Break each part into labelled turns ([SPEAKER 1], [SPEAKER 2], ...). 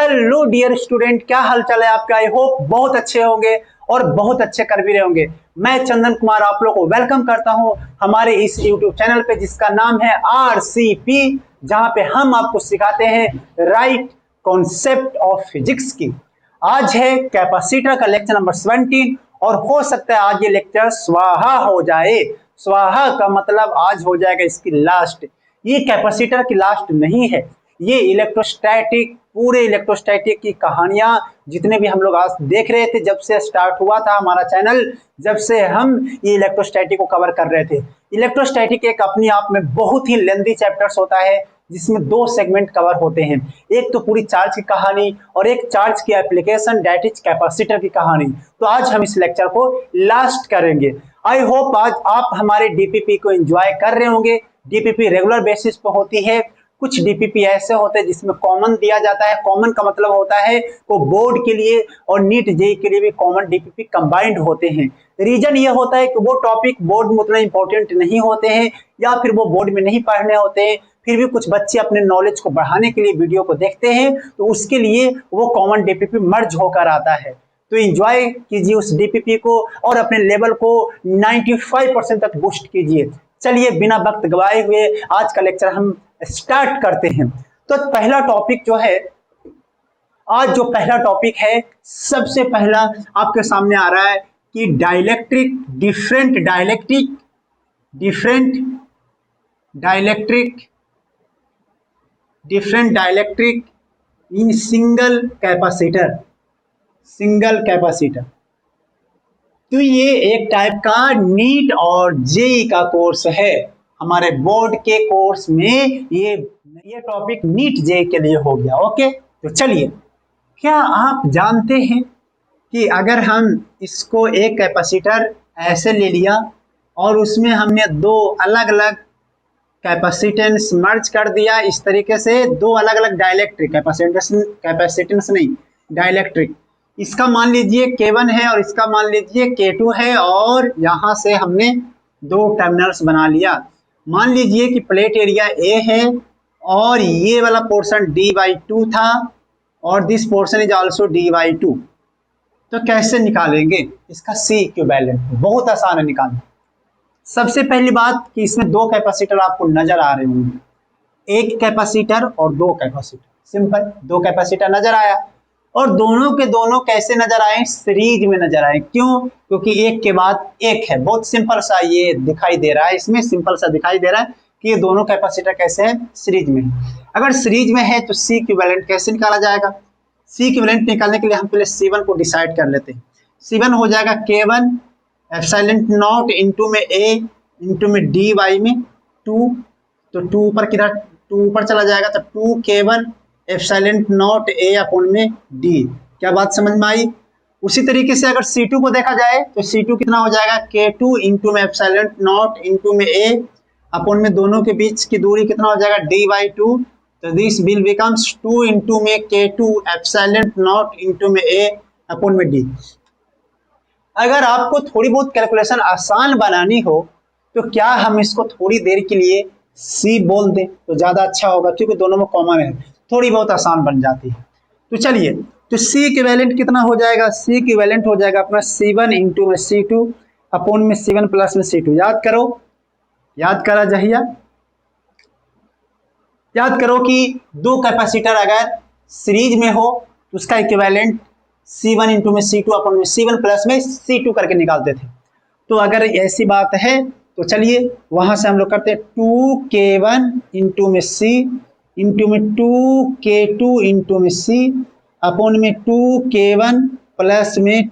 [SPEAKER 1] Hello dear student, क्या हाल चाल है आपका। आई होप बहुत अच्छे होंगे और बहुत अच्छे कर भी रहे होंगे। मैं चंदन कुमार आप लोगों को वेलकम करता हूं हमारे इस यूट्यूब चैनल पे जिसका नाम है RCP, जहां पे हम आपको सिखाते हैं राइट कॉन्सेप्ट ऑफ फिजिक्स की। आज है कैपेसिटर का लेक्चर नंबर 17 और हो सकता है आज ये लेक्चर स्वाहा हो जाए। स्वाहा का मतलब आज हो जाएगा इसकी लास्ट। ये कैपेसिटर की लास्ट नहीं है, ये इलेक्ट्रोस्टैटिक, पूरे इलेक्ट्रोस्टैटिक की कहानियां जितने भी हम लोग आज देख रहे थे, जब से स्टार्ट हुआ था हमारा चैनल, जब से हम ये इलेक्ट्रोस्टैटिक को कवर कर रहे थे। इलेक्ट्रोस्टैटिक एक अपने आप में बहुत ही लेंथी चैप्टर्स होता है जिसमें दो सेगमेंट कवर होते हैं, एक तो पूरी चार्ज की कहानी और एक चार्ज की एप्लीकेशन दैट इज कैपेसिटर की कहानी। तो आज हम इस लेक्चर को लास्ट करेंगे। आई होप आज आप हमारे डीपीपी को एंजॉय कर रहे होंगे। डीपीपी रेगुलर बेसिस पे होती है। कुछ डीपीपी ऐसे होते हैं जिसमें कॉमन दिया जाता है। कॉमन का मतलब होता है वो बोर्ड के लिए और नीट जेईई के लिए भी कॉमन डीपीपी कंबाइंड होते हैं। रीजन ये होता है कि वो टॉपिक बोर्ड में उतना इंपॉर्टेंट नहीं होते हैं या फिर वो बोर्ड में नहीं पढ़ने होते हैं, फिर भी कुछ बच्चे अपने नॉलेज को बढ़ाने के लिए वीडियो को देखते हैं, तो उसके लिए वो कॉमन डीपीपी मर्ज होकर आता है। तो एंजॉय कीजिए उस डीपीपी को और अपने लेवल को 95% तक बूस्ट कीजिए। चलिए बिना वक्त गवाए हुए आज का लेक्चर हम स्टार्ट करते हैं। तो पहला टॉपिक जो है, आज जो पहला टॉपिक है, सबसे पहला आपके सामने आ रहा है कि dielectric, different dielectric in single capacitor. तो ये एक टाइप का नीट और जेईई का कोर्स है। हमारे बोर्ड के कोर्स में ये टॉपिक नीट जेईई के लिए हो गया। ओके, तो चलिए, क्या आप जानते हैं कि अगर हम इसको एक कैपेसिटर ऐसे ले लिया और उसमें हमने दो अलग अलग कैपेसिटेंस मर्ज कर दिया, इस तरीके से दो अलग अलग डाइलेक्ट्रिक कैपेसिटेंस नहीं डाइलेक्ट्रिक, इसका मान लीजिए K1 है और इसका मान लीजिए K2 है, और यहां से हमने दो टर्मिनल्स बना लिया। मान लीजिए कि प्लेट एरिया A है और ये वाला पोर्शन D/2 था और this portion is also D/2। तो कैसे निकालेंगे इसका C इक्विवेलेंट? बहुत आसान है निकालना। सबसे पहली बात कि इसमें दो कैपेसिटर आपको नजर आ रहे होंगे, एक कैपेसिटर और दो कैपेसिटर। सिंपल, दो कैपेसिटर नजर आया और दोनों के दोनों कैसे नजर आए? सीरीज में नजर आए। क्यों? क्योंकि एक के बाद एक है। बहुत सिंपल सा ये दिखाई दे रहा है, इसमें सिंपल सा दिखाई दे रहा है कि ये दोनों कैपेसिटर कैसे है? सीरीज में। अगर सीरीज में है तो C इक्विवेलेंट कैसे निकाला जाएगा? C इक्विवेलेंट निकालने के लिए हम पहले C1 को डिसाइड कर लेते हैं। C1 हो जाएगा K1 एप्सिलॉन नॉट इंटू में A इंटू में dy में 2, तो 2 ऊपर किधर? 2 ऊपर चला जाएगा, तो 2K1 epsilon not A upon में D। क्या बात समझ में आई? उसी तरीके से अगर C2 को देखा जाए तो C2 कितना हो जाएगा? K2 इंटू में एप्सिलॉन नॉट इंटू में A अपॉन में दोनों के बीच की दूरी कितना हो जाएगा? D/2। तो दिस विल बिकम्स 2 इंटू में K2 एप्सिलॉन नॉट इंटू में A अपॉन में D। अगर आपको थोड़ी बहुत कैलकुलेशन आसान बनानी हो तो क्या हम इसको थोड़ी देर के लिए C बोल दें तो ज्यादा अच्छा होगा, क्योंकि दोनों में कॉमन है, थोड़ी बहुत आसान बन जाती है। तो चलिए, तो C इक्विवेलेंट कितना हो जाएगा? C इक्विवेलेंट हो जाएगा अपना C1 इंटू में C2 अपॉन में C1 प्लस में C2। याद करा जहिया, याद करो कि दो कैपेसिटर अगर सीरीज में हो तो उसका इक्विवेलेंट C1 इंटू में C2 अपॉन में C1 प्लस में C2 करके निकालते थे। तो अगर ऐसी बात है तो चलिए वहां से हम लोग करते हैं 2K1 इंटू में C इंटू में 2K2 इंटू में C अपॉन में 2K1 प्लस में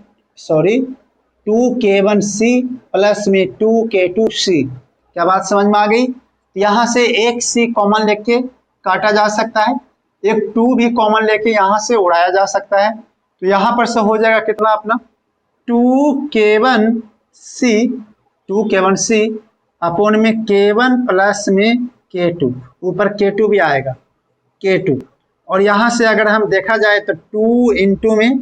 [SPEAKER 1] 2K1C प्लस में 2K2C। क्या बात समझ में आ गई? यहाँ से एक C कॉमन लेके काटा जा सकता है, एक 2 भी कॉमन लेके यहाँ से उड़ाया जा सकता है। तो यहाँ पर से हो जाएगा कितना अपना? 2K1C अपॉन में K1 प्लस में K2, ऊपर K2 भी आएगा, K2। और यहाँ से अगर हम देखा जाए तो 2 इंटू में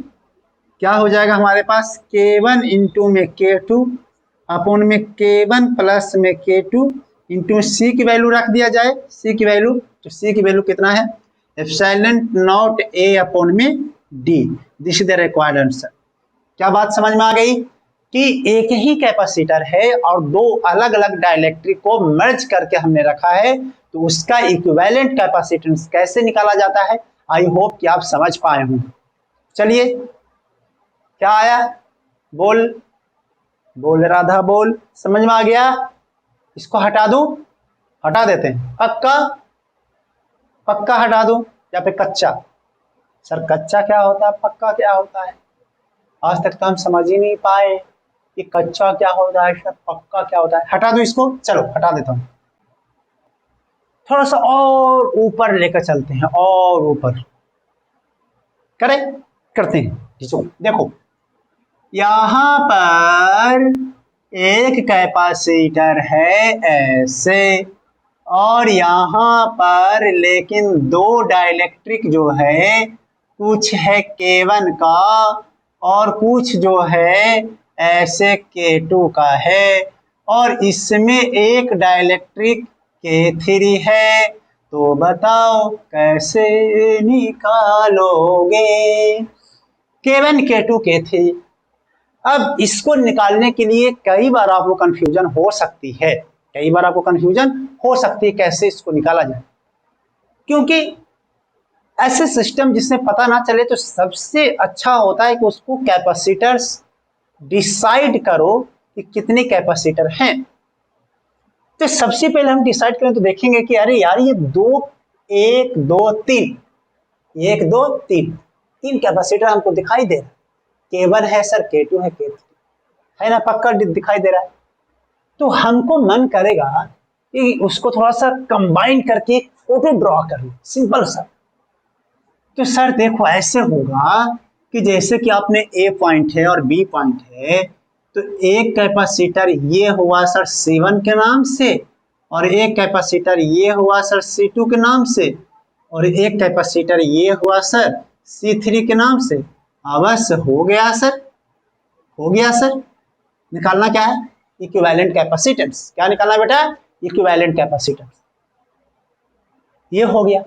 [SPEAKER 1] क्या हो जाएगा हमारे पास? K1 इंटू में K2 अपॉन में K1 प्लस में K2 इंटू C की वैल्यू रख दिया जाए। C की वैल्यू, तो C की वैल्यू कितना है? एप्सिलॉन नॉट ए अपॉन में D, this is the required answer. क्या बात समझ में आ गई कि एक ही कैपेसिटर है और दो अलग अलग डाइलेक्ट्रिक को मर्ज करके हमने रखा है, तो उसका इक्विवेलेंट कैपेसिटेंस कैसे निकाला जाता है, आई होप कि आप समझ पाए होंगे। चलिए, क्या आया, बोल बोल राधा बोल, समझ में आ गया? इसको हटा दूं, हटा देते हैं, पक्का पक्का हटा दूं या फिर कच्चा? सर कच्चा क्या होता है, पक्का क्या होता है? आज तक तो हम समझ ही नहीं पाए कि कच्चा क्या होता है, पक्का क्या होता है। हटा दूं इसको, चलो हटा देता हूं। थोड़ा सा और ऊपर लेकर चलते हैं, और ऊपर करते हैं। देखो यहां पर एक कैपेसिटर है ऐसे, और यहां पर लेकिन दो डाइलेक्ट्रिक जो है, कुछ है K1 का और कुछ जो है ऐसे K2 का है, और इसमें एक डाइलेक्ट्रिक K3 है। तो बताओ कैसे निकालोगे K1 K2 K3? अब इसको निकालने के लिए कई बार आपको कंफ्यूजन हो सकती है, कैसे इसको निकाला जाए, क्योंकि ऐसे सिस्टम जिसमें पता ना चले तो सबसे अच्छा होता है कि उसको कैपेसिटर्स डिसाइड करो कि कितने कैपेसिटर हैं। तो सबसे पहले हम डिसाइड करें तो देखेंगे कि अरे यार ये एक दो तीन कैपेसिटर हमको दिखाई दे रहा है। K1 है सर, K2 है, K3 है ना, पक्का दिखाई दे रहा है। तो हमको मन करेगा कि उसको थोड़ा सा कंबाइन करके फोटो ड्रॉ कर लो, सिंपल सा। तो सर देखो ऐसे होगा कि जैसे कि आपने ए पॉइंट है और बी पॉइंट है, तो एक कैपेसिटर ये हुआ सर C1 के नाम से, और एक कैपेसिटर ये हुआ सर C2 के नाम से, और एक कैपेसिटर ये हुआ सर C3 के नाम से। अवश्य हो गया सर, निकालना क्या है, इक्विवेलेंट कैपेसिटेंस। क्या निकालना बेटा, इक्विवेलेंट कैपेसिटेंस। ये हो गया।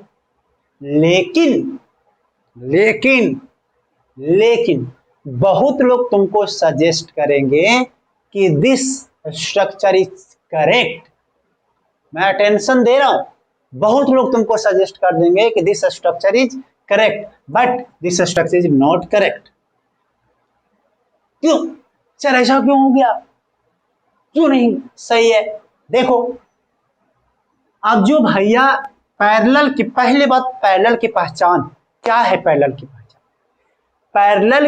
[SPEAKER 1] लेकिन बहुत लोग तुमको सजेस्ट करेंगे कि दिस स्ट्रक्चर इज करेक्ट। मैं अटेंशन दे रहा हूं, बहुत लोग तुमको सजेस्ट कर देंगे कि this structure is correct, but this structure is not correct. क्यों सर, ऐसा क्यों हो गया, क्यों नहीं सही है? देखो अब जो भैया पैरेलल की, पहली बात पैरेलल की पहचान क्या है? पैरेलल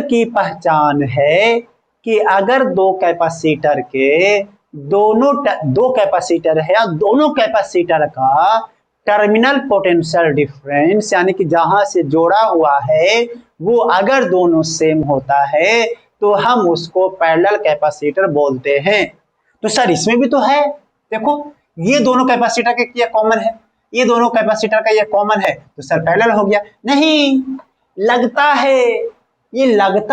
[SPEAKER 1] की पहचान है कि अगर दो कैपेसिटर के दो कैपेसिटर है, दोनों कैपेसिटर का टर्मिनल पोटेंशियल डिफरेंस, यानी कि जहां से जोड़ा हुआ है वो अगर दोनों सेम होता है तो हम उसको पैरेलल कैपेसिटर बोलते हैं। तो सर इसमें भी तो है, देखो ये दोनों कैपेसिटर के क्या कॉमन है, ये दोनों कैपेसिटर का ये कॉमन है, तो सर पैरेलल हो गया। नहीं, लगता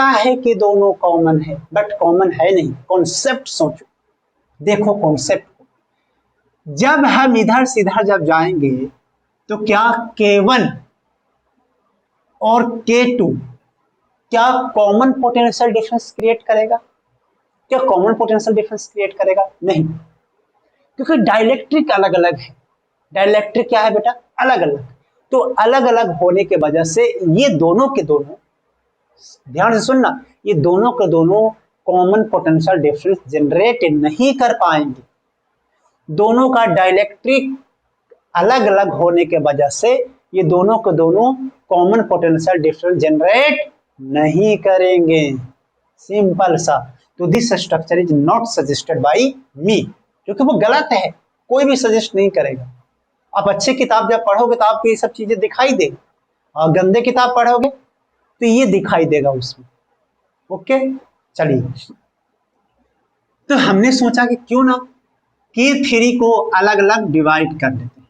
[SPEAKER 1] है कि दोनों कॉमन है, बट कॉमन है नहीं। कॉन्सेप्ट सोचो, देखो कॉन्सेप्ट। जब हम इधर से इधर जब जाएंगे तो क्या K1 और K2 क्या कॉमन पोटेंशियल डिफरेंस क्रिएट करेगा? नहीं, क्योंकि डाइलेक्ट्रिक अलग अलग है। डाइलेक्ट्रिक क्या है बेटा, अलग अलग। तो अलग अलग होने के वजह से ये दोनों के दोनों, ध्यान से सुनना, ये दोनों के दोनों कॉमन पोटेंशियल डिफरेंस जनरेट नहीं कर पाएंगे। दोनों का डाइलेक्ट्रिक अलग अलग होने के वजह से ये दोनों के दोनों कॉमन पोटेंशियल डिफरेंस जनरेट नहीं करेंगे, सिंपल सा। तो this structure is not suggested by me, क्योंकि वो गलत है, कोई भी सजेस्ट नहीं करेगा। आप अच्छी किताब जब पढ़ोगे तो आपको ये सब चीजें दिखाई देगी, और गंदे किताब पढ़ोगे तो ये दिखाई देगा उसमें। ओके, चलिए, तो हमने सोचा कि क्यों ना K3 को अलग अलग डिवाइड कर देते हैं,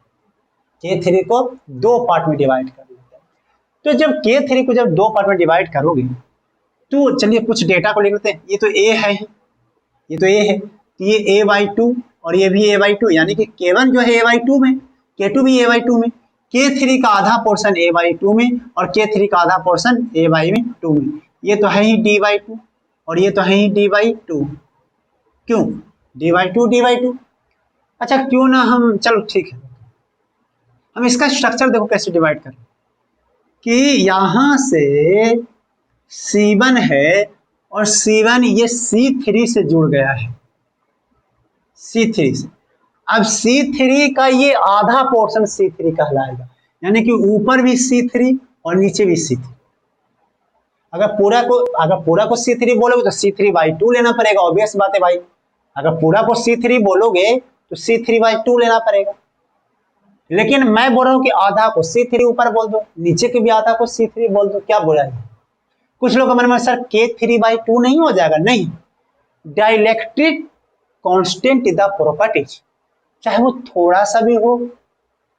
[SPEAKER 1] K3 को दो पार्ट में डिवाइड कर देते हैं। तो जब K3 को जब दो पार्ट में डिवाइड करोगे तो चलिए कुछ डेटा को लिख लेते हैं। ये तो A है, तो ये A/2 और ये भी A/2, यानी कि K1 जो है A/2 में, K2 भी A/2 में, K3 का आधा पोर्शन A/2 में और K3 का आधा पोर्शन A/2 में। ये तो है ही D/2 और ये तो है ही D/2। क्यों D/2 अच्छा क्यों ना हम, चलो ठीक है, हम इसका स्ट्रक्चर देखो कैसे डिवाइड करें कि यहां से C1 है और C1 ये C3 से जुड़ गया है, C3 से। अब C3 का ये आधा पोर्शन C3 कहलाएगा, यानी कि ऊपर भी C3 और नीचे भी C3। अगर पूरा को C3 बोलोगे तो C3/2 लेना पड़ेगा, ऑब्वियस बात है भाई। अगर पूरा को C3 बोलोगे तो C3/2 लेना पड़ेगा। लेकिन मैं बोल रहा हूं कि आधा को C3 ऊपर बोल दो, नीचे के भी आधा को C3 बोल दो, क्या बोला है? कुछ लोग मन में सर K3/2 नहीं हो जाएगा? नहीं, dielectric constant is the properties, चाहे वो थोड़ा सा भी हो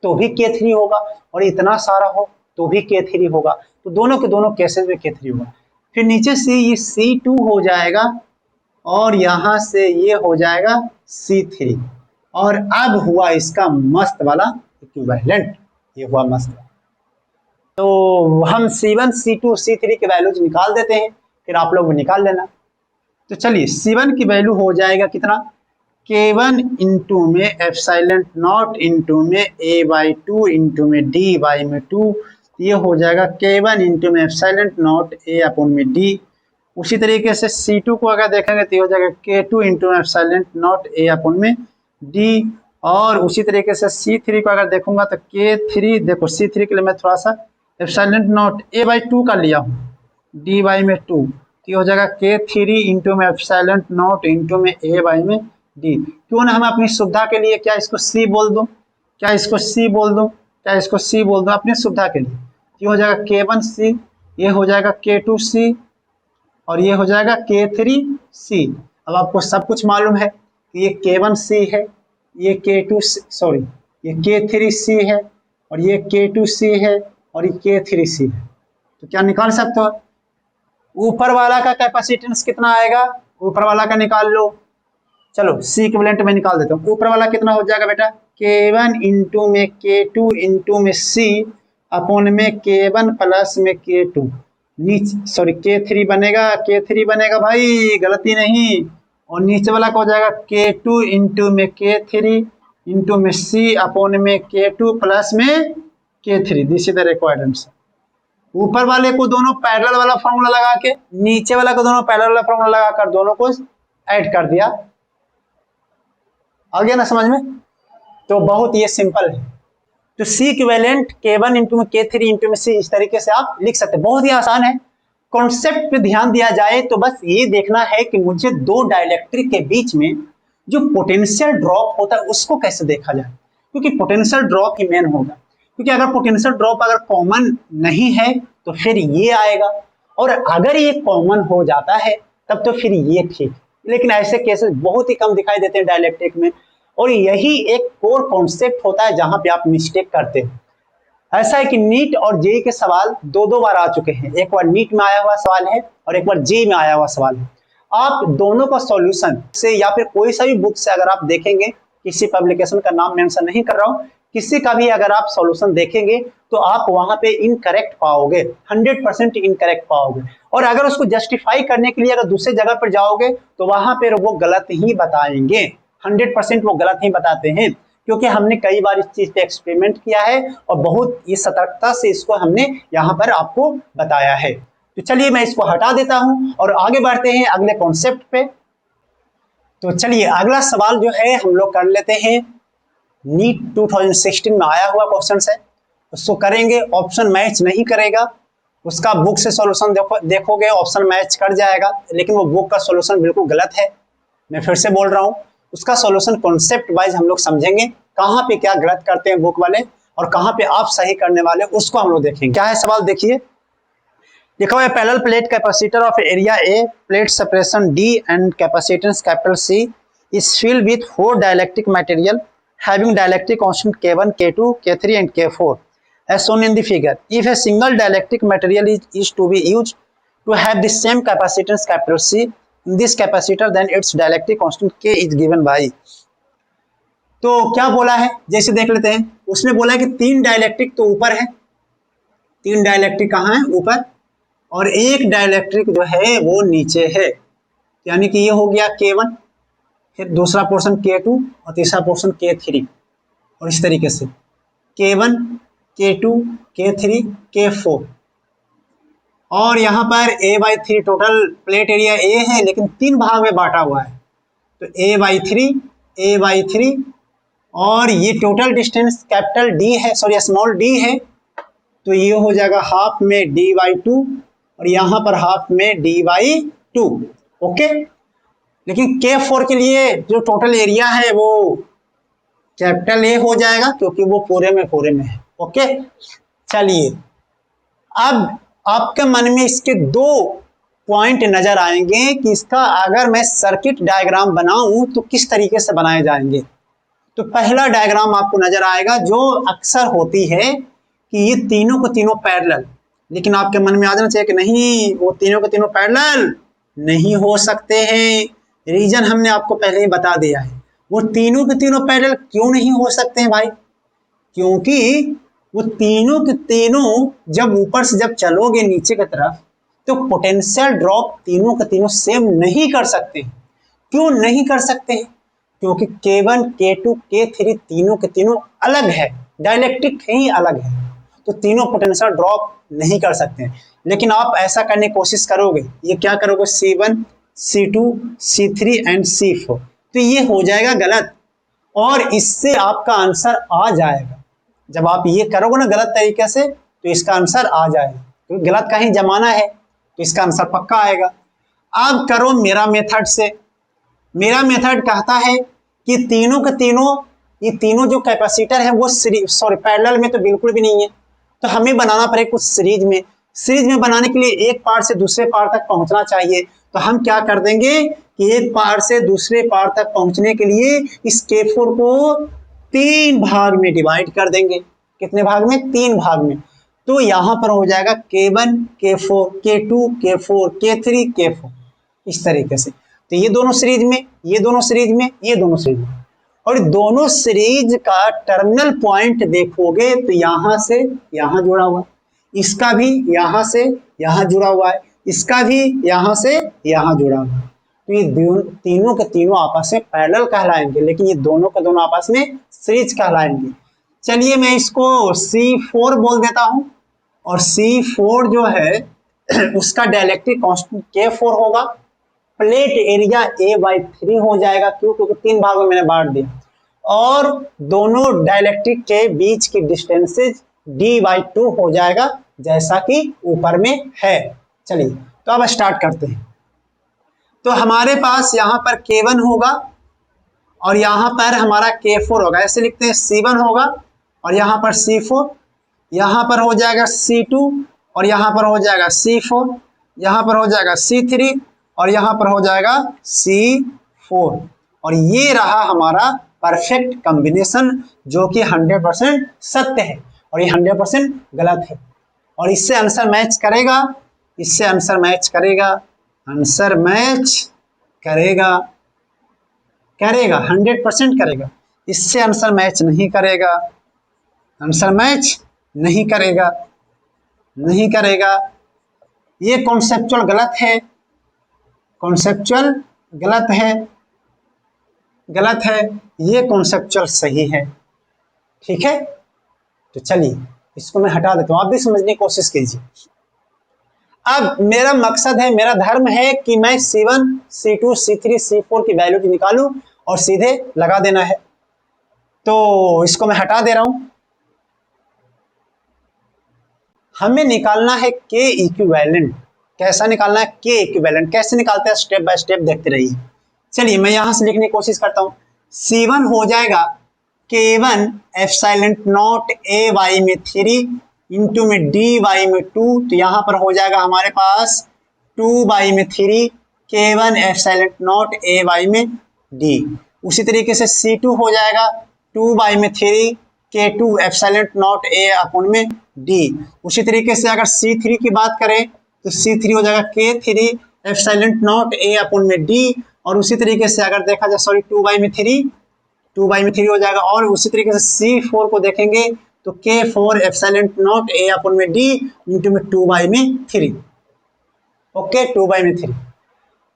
[SPEAKER 1] तो भी K3 होगा और इतना सारा हो तो भी K3 होगा, तो दोनों के दोनों केसेस में K3 होगा। फिर नीचे से ये C2 हो जाएगा और यहां से ये हो जाएगा C3, और अब हुआ इसका मस्त वाला इक्विवेलेंट, ये हुआ मस्त वाला। तो हम C1, C2, C3 के वैल्यूज निकाल देते हैं, फिर आप लोग निकाल लेना। तो चलिए C1 की वैल्यू हो जाएगा कितना, K1 इंटू में एप्सिलॉन नॉट इंटू में A/2 इंटू में D/2, ये हो जाएगा K1 इंटू में एप्सिलॉन नॉट A/d। उसी तरीके से C2 को अगर देखेंगे तो ये हो जाएगा K2 into epsilon not A/d, और उसी तरीके से C3 को अगर देखूंगा तो K3, देखो C3 के लिए मैं थोड़ा सा एप्सिलॉन नॉट A/2 का लिया हूँ D/2, तो ये हो जाएगा K3 इंटू में एप्सिलॉन नॉट इंटू में A/d। क्यों ना हम अपनी सुविधा के लिए क्या इसको C बोल दो, क्या इसको C बोल दो, क्या इसको C बोल दो अपनी सुविधा के लिए। ये हो जाएगा K1C, ये हो जाएगा K2C और ये हो जाएगा K3C। अब आपको सब कुछ मालूम है कि ये K1C है, ये ये K3C है और ये K2C है और ये K3C है। तो क्या निकाल सकते हो, ऊपर वाला का कैपेसिटेंस कितना आएगा, ऊपर वाला का निकाल लो। चलो C इक्विवेलेंट में निकाल देता हूँ। ऊपर वाला कितना हो जाएगा बेटा, K1 इंटू में K2 इंटू में C अपॉन में K1 प्लस में K2, K3 बनेगा भाई, गलती नहीं। और नीचे वाला का हो जाएगा K2 इंटू में K3 इंटू में C अपॉन में K2 प्लस में K3, this is the required answer. ऊपर वाले को दोनों पैरेलल वाला फॉर्मूला लगा के, नीचे वाला को दोनों पैरेलल वाला फॉर्मूला लगाकर दोनों को ऐड कर दिया। आ गया ना समझ में? तो बहुत ये सिंपल है। तो C इक्विवेलेंट K1 इंटू में K3 इंटू में C इस तरीके से आप लिख सकते हैं, बहुत ही आसान है। कॉन्सेप्ट पे ध्यान दिया जाए तो बस ये देखना है कि मुझे दो डाइलेक्ट्रिक के बीच में जो पोटेंशियल ड्रॉप होता है उसको कैसे देखा जाए, क्योंकि पोटेंशियल ड्रॉप ही मेन होगा। क्योंकि अगर पोटेंशियल ड्रॉप अगर कॉमन नहीं है तो फिर ये आएगा, और अगर ये कॉमन हो जाता है तब तो फिर ये ठीक। लेकिन ऐसे केसेस बहुत ही कम दिखाई देते हैं डाइलेक्ट्रिक में, और यही एक कोर कॉन्सेप्ट होता है जहां पे आप मिस्टेक करते हैं। ऐसा है कि नीट और जेई के सवाल दो बार आ चुके हैं, एक बार नीट में आया हुआ सवाल है और एक बार जेई में आया हुआ सवाल है। आप दोनों का सॉल्यूशन से या फिर कोई सा भी बुक से अगर आप देखेंगे, किसी पब्लिकेशन का नाम मेंशन नहीं कर रहा हूं, किसी का भी अगर आप सॉल्यूशन देखेंगे तो आप वहां पे इनकरेक्ट पाओगे, 100% इनकरेक्ट पाओगे। और अगर उसको जस्टिफाई करने के लिए अगर दूसरे जगह पर जाओगे तो वहां पर वो गलत ही बताएंगे, 100% वो गलत ही बताते हैं, क्योंकि हमने कई बार इस चीज पे एक्सपेरिमेंट किया है और बहुत ही सतर्कता से इसको हमने यहाँ पर आपको बताया है। तो चलिए मैं इसको हटा देता हूं और आगे बढ़ते हैं अगले कॉन्सेप्ट पे। तो चलिए अगला सवाल जो है हम लोग कर लेते हैं, नीट 2016 में आया हुआ क्वेश्चन है, उसको करेंगे। ऑप्शन मैच नहीं करेगा, उसका बुक से सॉल्यूशन देखोगे ऑप्शन मैच कर जाएगा, लेकिन वो बुक का सॉल्यूशन बिल्कुल गलत है। मैं फिर से बोल रहा हूँ, उसका सॉल्यूशन कॉन्सेप्ट वाइज हम लोग समझेंगे, कहाँ पे क्या गलत करते हैं बुक वाले और कहाँ पे आप सही करने वाले, उसको हम लोग देखेंगे। क्या है सवाल देखिए, लिखा हुआ है parallel plate capacitor of area A, plate separation D and capacitance capital C is filled with 4 dielectric material having dielectric constant K1, K2, K3 and K4 as shown in the figure. If a single dielectric material is to be used to have the same capacitance capital C in this capacitor, then its dielectric constant K is given by. तो क्या बोला है, जैसे देख लेते हैं, उसमें बोला है कि 3 डाइलेक्ट्रिक तो ऊपर है, 3 डाइलेक्ट्रिक कहाँ है, ऊपर, और एक डाइलेक्ट्रिक जो है वो नीचे है, यानी कि ये हो गया K1, फिर दूसरा पोर्शन K2 और तीसरा पोर्शन K3, और इस तरीके से K1, K2, K3, K4, और यहाँ पर A/3 total plate area A है, लेकिन 3 भाग में बांटा हुआ है, तो A/3 और ये टोटल डिस्टेंस कैपिटल D है, सॉरी स्मॉल d है, तो ये हो जाएगा हाफ में D/2 और यहाँ पर हाफ में D/2, ओके। लेकिन K4 के लिए जो टोटल एरिया है वो कैपिटल A हो जाएगा, क्योंकि वो पूरे में है, ओके। चलिए, अब आपके मन में इसके 2 पॉइंट नजर आएंगे कि इसका अगर मैं सर्किट डायग्राम बनाऊं तो किस तरीके से बनाए जाएंगे। तो पहला डायग्राम आपको नजर आएगा जो अक्सर होती है कि ये तीनों को तीनों पैरेलल, लेकिन आपके मन में आ जाना चाहिए कि नहीं, वो तीनों के तीनों पैरेलल नहीं हो सकते हैं। रीजन हमने आपको पहले ही बता दिया है। वो तीनों के तीनों पैरेलल क्यों नहीं हो सकते हैं भाई? क्योंकि वो तीनों के तीनों जब ऊपर से जब चलोगे नीचे की तरफ तो पोटेंशियल ड्रॉप तीनों के तीनों सेम नहीं कर सकते हैं। क्यों नहीं कर सकते हैं? क्योंकि K1, K2, K3 तीनों के तीनों अलग है, डाइलेक्ट्रिक ही अलग है, तो तीनों पोटेंशियल ड्रॉप नहीं कर सकते हैं। लेकिन आप ऐसा करने की कोशिश करोगे, ये क्या करोगे, C1, C2, C3 and C4, तो ये हो जाएगा गलत, और इससे आपका आंसर आ जाएगा। जब आप ये करोगे ना गलत तरीके से, तो इसका आंसर आ जाएगा, क्योंकि गलत का ही जमाना है, तो इसका आंसर पक्का आएगा। अब करो मेरा मेथड से। मेरा मेथड कहता है कि तीनों के तीनों, ये तीनों जो कैपेसिटर है वो पैरेलल में तो बिल्कुल भी नहीं है, तो हमें बनाना पड़ेगा कुछ सीरीज में। सीरीज में बनाने के लिए एक पार्ट से दूसरे पार्ट तक पहुंचना चाहिए, तो हम क्या कर देंगे कि एक पार्ट से दूसरे पार्ट तक पहुंचने के लिए इस K4 को 3 भाग में डिवाइड कर देंगे। कितने भाग में? 3 भाग में। तो यहां पर हो जाएगा K1, K4, K2, K4, K3, K4, इस तरीके से। तो ये दोनों सीरीज में, ये दोनों सीरीज में, ये दोनों सीरीज में, और दोनों सीरीज का टर्मिनल पॉइंट देखोगे तो यहां से यहां जुड़ा हुआ है, इसका भी यहां से यहां जुड़ा हुआ है, इसका भी यहां से यहां जुड़ा हुआ है। तो ये तीनों के तीनों आपस में पैरेलल कहलाएंगे, लेकिन ये दोनों के दोनों आपस में सीरीज कहलाएंगे। चलिए मैं इसको C4 बोल देता हूं, और C4 जो है उसका डाइलेक्ट्रिक कांस्टेंट K4 होगा, प्लेट एरिया A/3 हो जाएगा, क्योंकि 3 भागों में मैंने बांट दिया, और दोनों डाइलेक्ट्रिक के बीच की डिस्टेंसेज D/2 हो जाएगा, जैसा कि ऊपर में है। चलिए तो अब स्टार्ट करते हैं। तो हमारे पास यहाँ पर K1 होगा और यहाँ पर हमारा K4 होगा, ऐसे लिखते हैं, C1 होगा और यहाँ पर C4, यहाँ पर हो जाएगा C2 और यहाँ पर हो जाएगा C4, यहाँ पर हो जाएगा C3 और यहाँ पर हो जाएगा C4, और ये रहा हमारा परफेक्ट कॉम्बिनेशन, जो कि 100% सत्य है और ये 100% गलत है। और इससे आंसर मैच करेगा, इससे आंसर मैच करेगा, आंसर मैच करेगा, करेगा 100% करेगा। इससे आंसर मैच नहीं करेगा, आंसर मैच नहीं करेगा, नहीं करेगा। ये कॉन्सेप्चुअल गलत है, कॉन्सेप्चुअल गलत है, गलत है, ये कॉन्सेप्चुअल सही है। ठीक है, तो चलिए इसको मैं हटा देता हूं, आप भी समझने की कोशिश कीजिए। अब मेरा मकसद है, मेरा धर्म है कि मैं C1, C2, C3, C4 की वैल्यू निकालूं और सीधे लगा देना है। तो इसको मैं हटा दे रहा हूं। हमें निकालना है K इक्विवेलेंट। कैसा निकालना है K इक्विवेलेंट? कैसे निकालते हैं, स्टेप बाय स्टेप देखते रहिए। चलिए मैं यहां से लिखने की कोशिश करता हूं। C1 हो जाएगा K1 एप्सिलॉन नॉट AY में 3 इंटू में DY में 2, तो यहाँ पर हो जाएगा हमारे पास 2Y में 3 K1 एप्सिलॉन नॉट AY में D। उसी तरीके से C2 हो जाएगा 2Y में 3 K2 epsilon not A upon में D। उसी तरीके से अगर C3 की बात करें तो C3 हो जाएगा K3 epsilon not A upon में D। और उसी तरीके से अगर देखा जाए, सॉरी 2Y में 3 2 बाई में 3 हो जाएगा। और उसी तरीके से C4 को देखेंगे तो K4 एप्सिलॉन नॉट A अपन में D इंटू में 2 बाई में 3। ओके, 2 बाई में 3।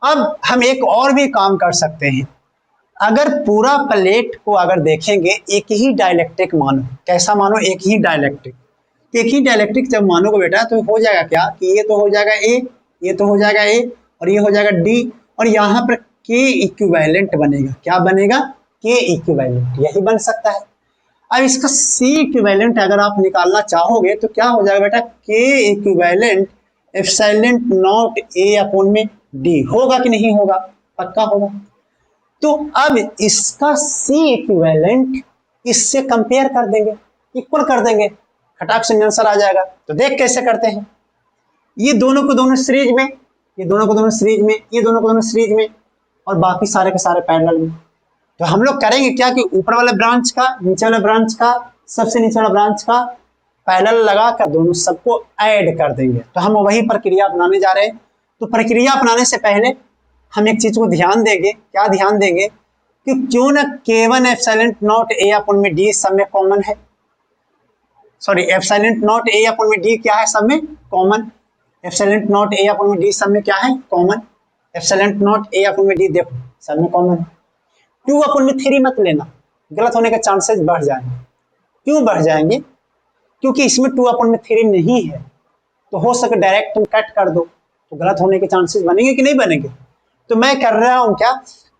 [SPEAKER 1] अब हम एक और भी काम कर सकते हैं। अगर पूरा प्लेट को अगर देखेंगे एक ही डाइलेक्ट्रिक मानो, कैसा मानो, एक ही डाइलेक्ट्रिक। एक ही डाइलेक्ट्रिक जब मानोगे बेटा तो हो जाएगा क्या कि ये तो हो जाएगा A, ये तो हो जाएगा A और ये हो जाएगा D और यहाँ पर K इक्विवेलेंट बनेगा। क्या बनेगा? K इक्विवेलेंट, यही बन सकता है। अब इसका C इक्विवेलेंट अगर आप निकालना चाहोगे तो क्या हो जाएगा बेटा? K equivalent epsilon not A upon में D होगा कि नहीं होगा? पक्का होगा। तो अब इसका C इक्विवेलेंट इससे कंपेयर कर देंगे, इक्वल कर देंगे, खटाक से आंसर आ जाएगा। तो देख कैसे करते हैं। ये दोनों को दोनों सीरीज में, ये दोनों को दोनों सीरीज में, ये दोनों को दोनों सीरीज में और बाकी सारे के सारे पैरेलल में। तो हम लोग करेंगे क्या कि ऊपर वाले ब्रांच का, नीचे वाले ब्रांच का, सबसे नीचे वाला ब्रांच का पैरेलल लगा कर दोनों सबको ऐड कर देंगे। तो हम वही प्रक्रिया अपनाने जा रहे हैं। तो प्रक्रिया अपनाने से पहले हम एक चीज को ध्यान देंगे। क्या ध्यान देंगे? कि क्यों ना K1 एप्सिलॉन नॉट A अपन में D सब में कॉमन है। सॉरी, एप्सिलॉन नॉट A अपन में D क्या है? सब में कॉमन। एप्सिलॉन नॉट A अपन में D सब में क्या है? कॉमन। एप्सिलॉन नॉट A अपन में D देखो सब में कॉमन है। 2 अपन में 3 मत लेना, गलत होने के चांसेस बढ़ जाएंगे। क्यों बढ़ जाएंगे? क्योंकि इसमें 2 अपन में 3 नहीं है। तो हो सके डायरेक्ट तुम कट कर दो तो गलत होने के चांसेस बनेंगे कि नहीं बनेंगे? तो मैं कर रहा हूं क्या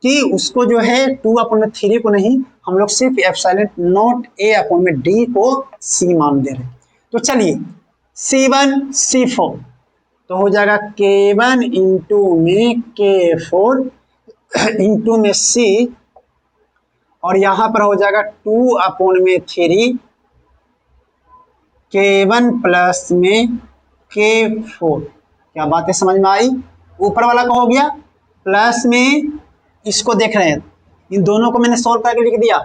[SPEAKER 1] कि उसको जो है 2 अपन में 3 को नहीं, हम लोग सिर्फ एप्सिलॉन नॉट A अपन में D को C मान दे रहे हैं। तो चलिए C1 C4 तो हो जाएगा K1 इंटू में K4 इंटू में C और यहां पर हो जाएगा 2 अपन में 3 K1 प्लस में K4। क्या बातें समझ में आई? ऊपर वाला का हो गया प्लस में, इसको देख रहे हैं, इन दोनों को मैंने सोल्व करके लिख दिया।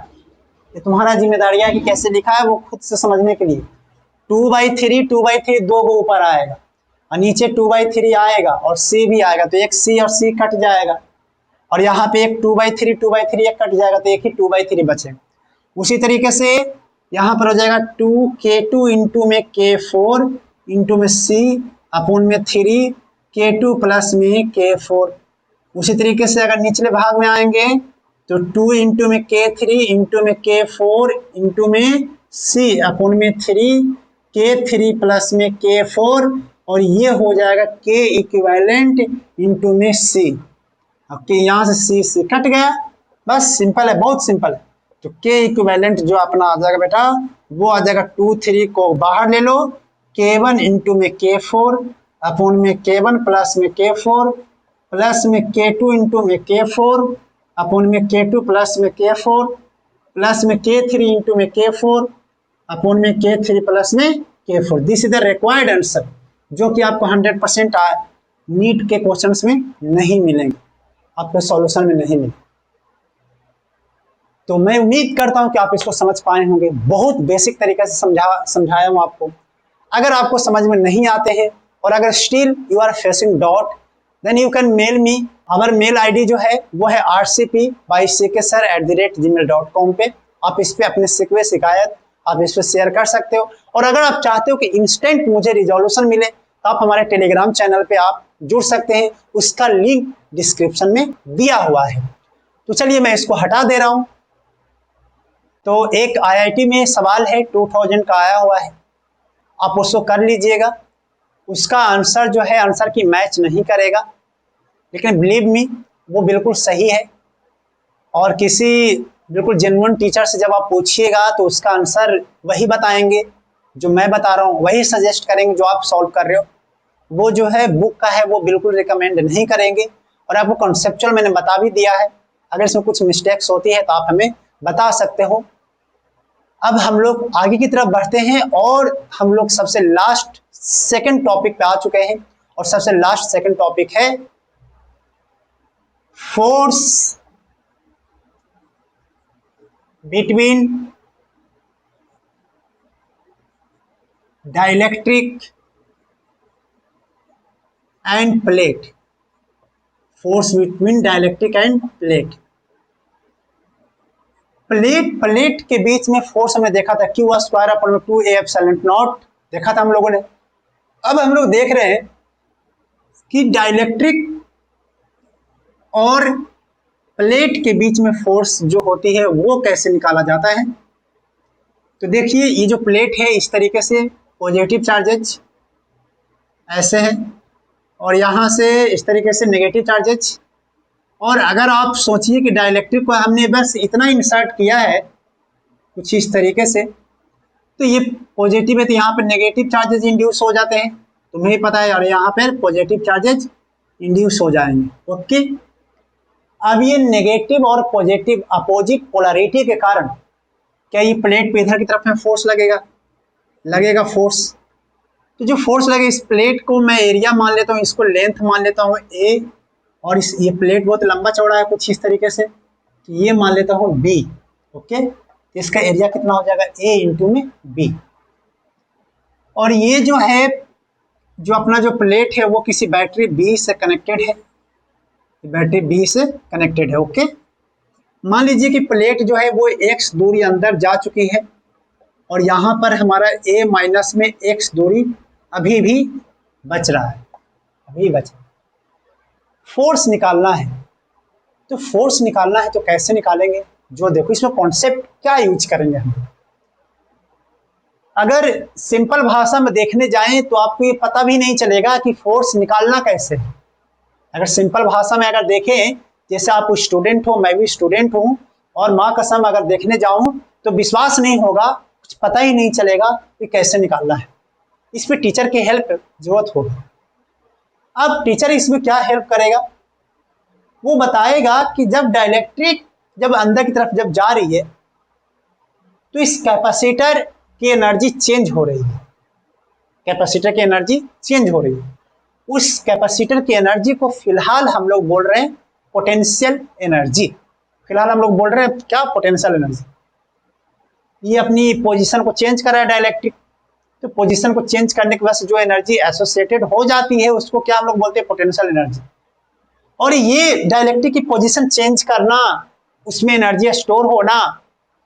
[SPEAKER 1] ये तुम्हारा जिम्मेदारी है कि कैसे लिखा है वो खुद से समझने के लिए। 2/3 दो को ऊपर आएगा और नीचे 2/3 आएगा और C भी आएगा तो एक C और C कट जाएगा और यहाँ पे एक 2/3 एक कट जाएगा तो एक ही 2/3 बचेगा। उसी तरीके से यहाँ पर हो जाएगा 2K2 इंटू में K4 इंटू में C अपोन में 3 K2 प्लस में K4। उसी तरीके से अगर निचले भाग में आएंगे तो 2 इंटू में K3 इंटू में K4 इंटू में C अपोन में 3 K3 प्लस में K4 और ये हो जाएगा K इक्विवेलेंट इंटू में C। अब यहाँ से C कट गया, बस सिंपल है, बहुत सिंपल है। तो K इक्विवेलेंट जो अपना आ जाएगा बेटा वो आ जाएगा 2 3 को बाहर ले लो, K1 इंटू में K4 अपोन में K1 प्लस में K4 प्लस में K2 इंटू में K4 अपोन में K2 प्लस में K4 प्लस में K3 इंटू में K4 अपोन में K3 प्लस में K4। This is the required answer जो कि आपको 100% नीट के क्वेश्चंस में नहीं मिलेंगे, आपके सॉल्यूशन में नहीं मिलेंगे। तो मैं उम्मीद करता हूं कि आप इसको समझ पाए होंगे। बहुत बेसिक तरीके से समझाया हूं आपको। अगर आपको समझ में नहीं आते हैं और अगर still you are facing doubt then you can mail me. हमारा मेल आईडी जो है वो है rcp@ck@gmail.com पे। आप इस पे अपने शिकवे शिकायत आप इस पे शेयर कर सकते हो। और अगर आप चाहते हो कि इंस्टेंट मुझे रिजोल्यूशन मिले तो आप हमारे टेलीग्राम चैनल पे आप जुड़ सकते हैं, उसका लिंक डिस्क्रिप्शन में दिया हुआ है। तो चलिए मैं इसको हटा दे रहा हूं। तो एक IIT में सवाल है 2000 का आया हुआ है, आप उसको कर लीजिएगा। उसका आंसर जो है आंसर की मैच नहीं करेगा, लेकिन बिलीव मी वो बिल्कुल सही है। और किसी बिल्कुल जेन्युइन टीचर से जब आप पूछिएगा तो उसका आंसर वही बताएंगे जो मैं बता रहा हूँ, वही सजेस्ट करेंगे जो आप सॉल्व कर रहे हो। वो जो है बुक का है वो बिल्कुल रिकमेंड नहीं करेंगे। और आपको कॉन्सेप्चुअल मैंने बता भी दिया है, अगर इसमें कुछ मिस्टेक्स होती है तो आप हमें बता सकते हो। अब हम लोग आगे की तरफ बढ़ते हैं और हम लोग सबसे लास्ट सेकंड टॉपिक पे आ चुके हैं। और सबसे लास्ट सेकंड टॉपिक है force between dielectric end plate. Force between dielectric end plate. Plate के बीच में फोर्स हमने देखा था Q square upon 2a epsilon not देखा था हम लोगों ने। अब हम लोग देख रहे हैं कि डाइलेक्ट्रिक और प्लेट के बीच में फोर्स जो होती है वो कैसे निकाला जाता है। तो देखिए ये जो प्लेट है इस तरीके से पॉजिटिव चार्जेज ऐसे है और यहाँ से इस तरीके से नेगेटिव चार्जेज। और अगर आप सोचिए कि डाइलेक्ट्रिक को हमने बस इतना इंसर्ट किया है कुछ इस तरीके से, तो ये पॉजिटिव है तो यहाँ पर नेगेटिव चार्जेस इंड्यूस हो जाते हैं, तुम्हें पता है, और यहाँ पर पॉजिटिव चार्जेस इंड्यूस हो जाएंगे। ओके, अब ये नेगेटिव और पॉजिटिव अपोजिट पोलैरिटी के कारण क्या ये प्लेट पे इधर की तरफ में फोर्स लगेगा फोर्स। तो जो फोर्स लगे इस प्लेट को मैं एरिया मान लेता हूँ, इसको लेंथ मान लेता हूँ a, और ये प्लेट बहुत लंबा चौड़ा है कुछ इस तरीके से, तो ये मान लेता हूँ b। ओके, इसका एरिया कितना हो जाएगा a इंटू में b। और ये जो है जो अपना जो प्लेट है वो किसी बैटरी B से कनेक्टेड है, बैटरी B से कनेक्टेड है। ओके, मान लीजिए कि प्लेट जो है वो x दूरी अंदर जा चुकी है और यहाँ पर हमारा a माइनस में x दूरी अभी भी बच रहा है, अभी बच रहा है। फोर्स निकालना है, तो फोर्स निकालना है तो कैसे निकालेंगे, जो देखो इसमें कॉन्सेप्ट क्या यूज करेंगे हम। अगर सिंपल भाषा में देखने जाएं तो आपको ये पता भी नहीं चलेगा कि फोर्स निकालना कैसे है। अगर सिंपल भाषा में अगर देखें, जैसे आप स्टूडेंट हो, मैं भी स्टूडेंट हूँ, और माँ कसम अगर देखने जाऊँ तो विश्वास नहीं होगा, कुछ पता ही नहीं चलेगा कि कैसे निकालना है। इसमें टीचर की हेल्प जरूरत होगी। अब टीचर इसमें क्या हेल्प करेगा, वो बताएगा कि जब डाइलेक्ट्रिक जब अंदर की तरफ जब जा रही है तो इस कैपेसिटर की एनर्जी चेंज हो रही है, कैपेसिटर की एनर्जी चेंज हो रही है। उस कैपेसिटर की एनर्जी को फिलहाल हम लोग बोल रहे हैं पोटेंशियल एनर्जी। फिलहाल हम लोग बोल रहे हैं क्या, पोटेंशियल एनर्जी। ये अपनी पोजीशन को चेंज कर रहा है डाइलेक्ट्रिक, तो पोजीशन को चेंज करने की वजह से जो एनर्जी एसोसिएटेड हो जाती है उसको क्या हम लोग बोलते हैं, पोटेंशियल एनर्जी। और ये डाइलेक्ट्रिक की पोजीशन चेंज करना, उसमें एनर्जी स्टोर होना,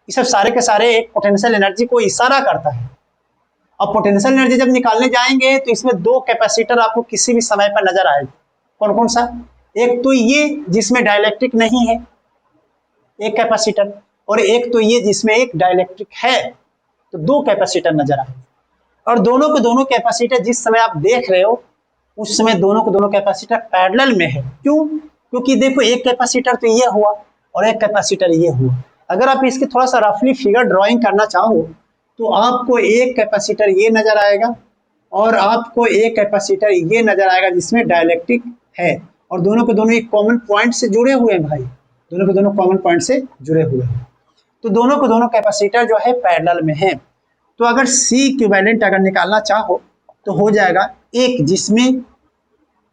[SPEAKER 1] ये सब सारे के सारे एक पोटेंशियल एनर्जी को इशारा करता है। अब पोटेंशियल एनर्जी जब निकालने जाएंगे तो इसमें दो कैपेसिटर आपको किसी भी समय पर नजर आएगा। कौन कौन सा, एक तो ये जिसमें डाइलेक्ट्रिक नहीं है एक कैपेसिटर, और एक तो ये जिसमें एक डाइलेक्ट्रिक है, तो दो कैपेसिटर नजर आए। और दोनों के दोनों कैपेसिटर जिस समय आप देख रहे हो उस समय दोनों के दोनों कैपेसिटर पैरेलल में है। क्यों, क्योंकि देखो एक कैपेसिटर तो ये हुआ और एक कैपेसिटर ये हुआ। अगर आप इसकी थोड़ा सा रफली फिगर ड्राइंग करना चाहो तो आपको एक कैपेसिटर ये नजर आएगा और आपको एक कैपेसिटर ये नजर आएगा जिसमें डाइलेक्ट्रिक है, और दोनों के दोनों एक कॉमन पॉइंट से जुड़े हुए हैं भाई, दोनों के दोनों कॉमन पॉइंट से जुड़े हुए हैं। तो दोनों के दोनों कैपेसिटर जो है पैरेलल में है। तो अगर C इक्विवेलेंट अगर निकालना चाहो तो हो जाएगा एक जिसमें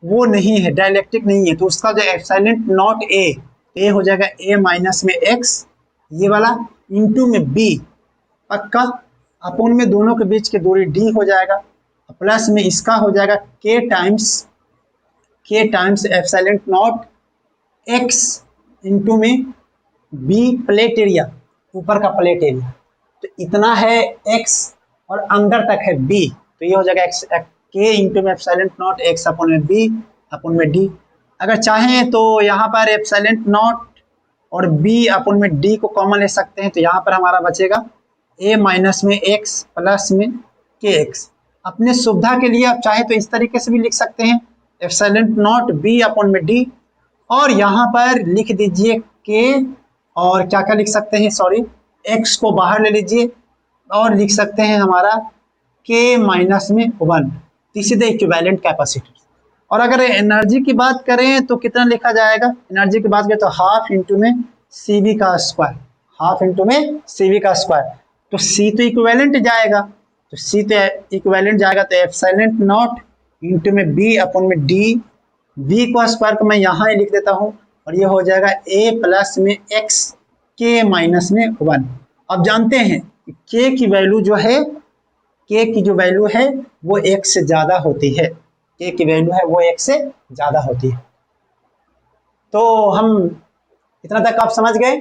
[SPEAKER 1] वो नहीं है, डाइलेक्ट्रिक नहीं है, तो उसका जो एप्सिलॉन नॉट A हो जाएगा A माइनस में x ये वाला इंटू में B पक्का, अपन में दोनों के बीच की दूरी D हो जाएगा, प्लस में इसका हो जाएगा K times epsilon not x into में B प्लेट एरिया, ऊपर का प्लेट एरिया, तो इतना है x और अंदर तक है B, तो ये हो जाएगा x K इंटू में एप्सिलॉन नॉट x अपन में B अपन में D। अगर चाहें तो यहाँ पर एप्सिलॉन नॉट और B अपन में D को कॉमन ले सकते हैं, तो यहाँ पर हमारा बचेगा A माइनस में x प्लस में kx। अपने सुविधा के लिए आप चाहे तो इस तरीके से भी लिख सकते हैं, एप्सिलॉन नॉट B अपन में D, और यहाँ पर लिख दीजिए K, और क्या क्या लिख सकते हैं, सॉरी x को बाहर ले लीजिए और लिख सकते हैं हमारा K माइनस में 1, this is the equivalent capacitor. और अगर एनर्जी की बात करें तो कितना लिखा जाएगा, एनर्जी की बात करें तो हाफ इंटू में CV का स्क्वायर, हाफ इंटू में CV का स्क्वायर। तो C तो इक्विवेलेंट जाएगा, तो C तो इक्विवेलेंट जाएगा, तो एप्सिलॉन नॉट इंटू में B अपन में D, B को स्क्वायर को मैं यहाँ ही लिख देता हूँ, और ये हो जाएगा A प्लस में x K माइनस में 1। अब जानते हैं K की वैल्यू जो है, K की जो वैल्यू है वो 1 से ज़्यादा होती है, K की वैल्यू है वो 1 से ज़्यादा होती है। तो हम इतना तक आप समझ गए।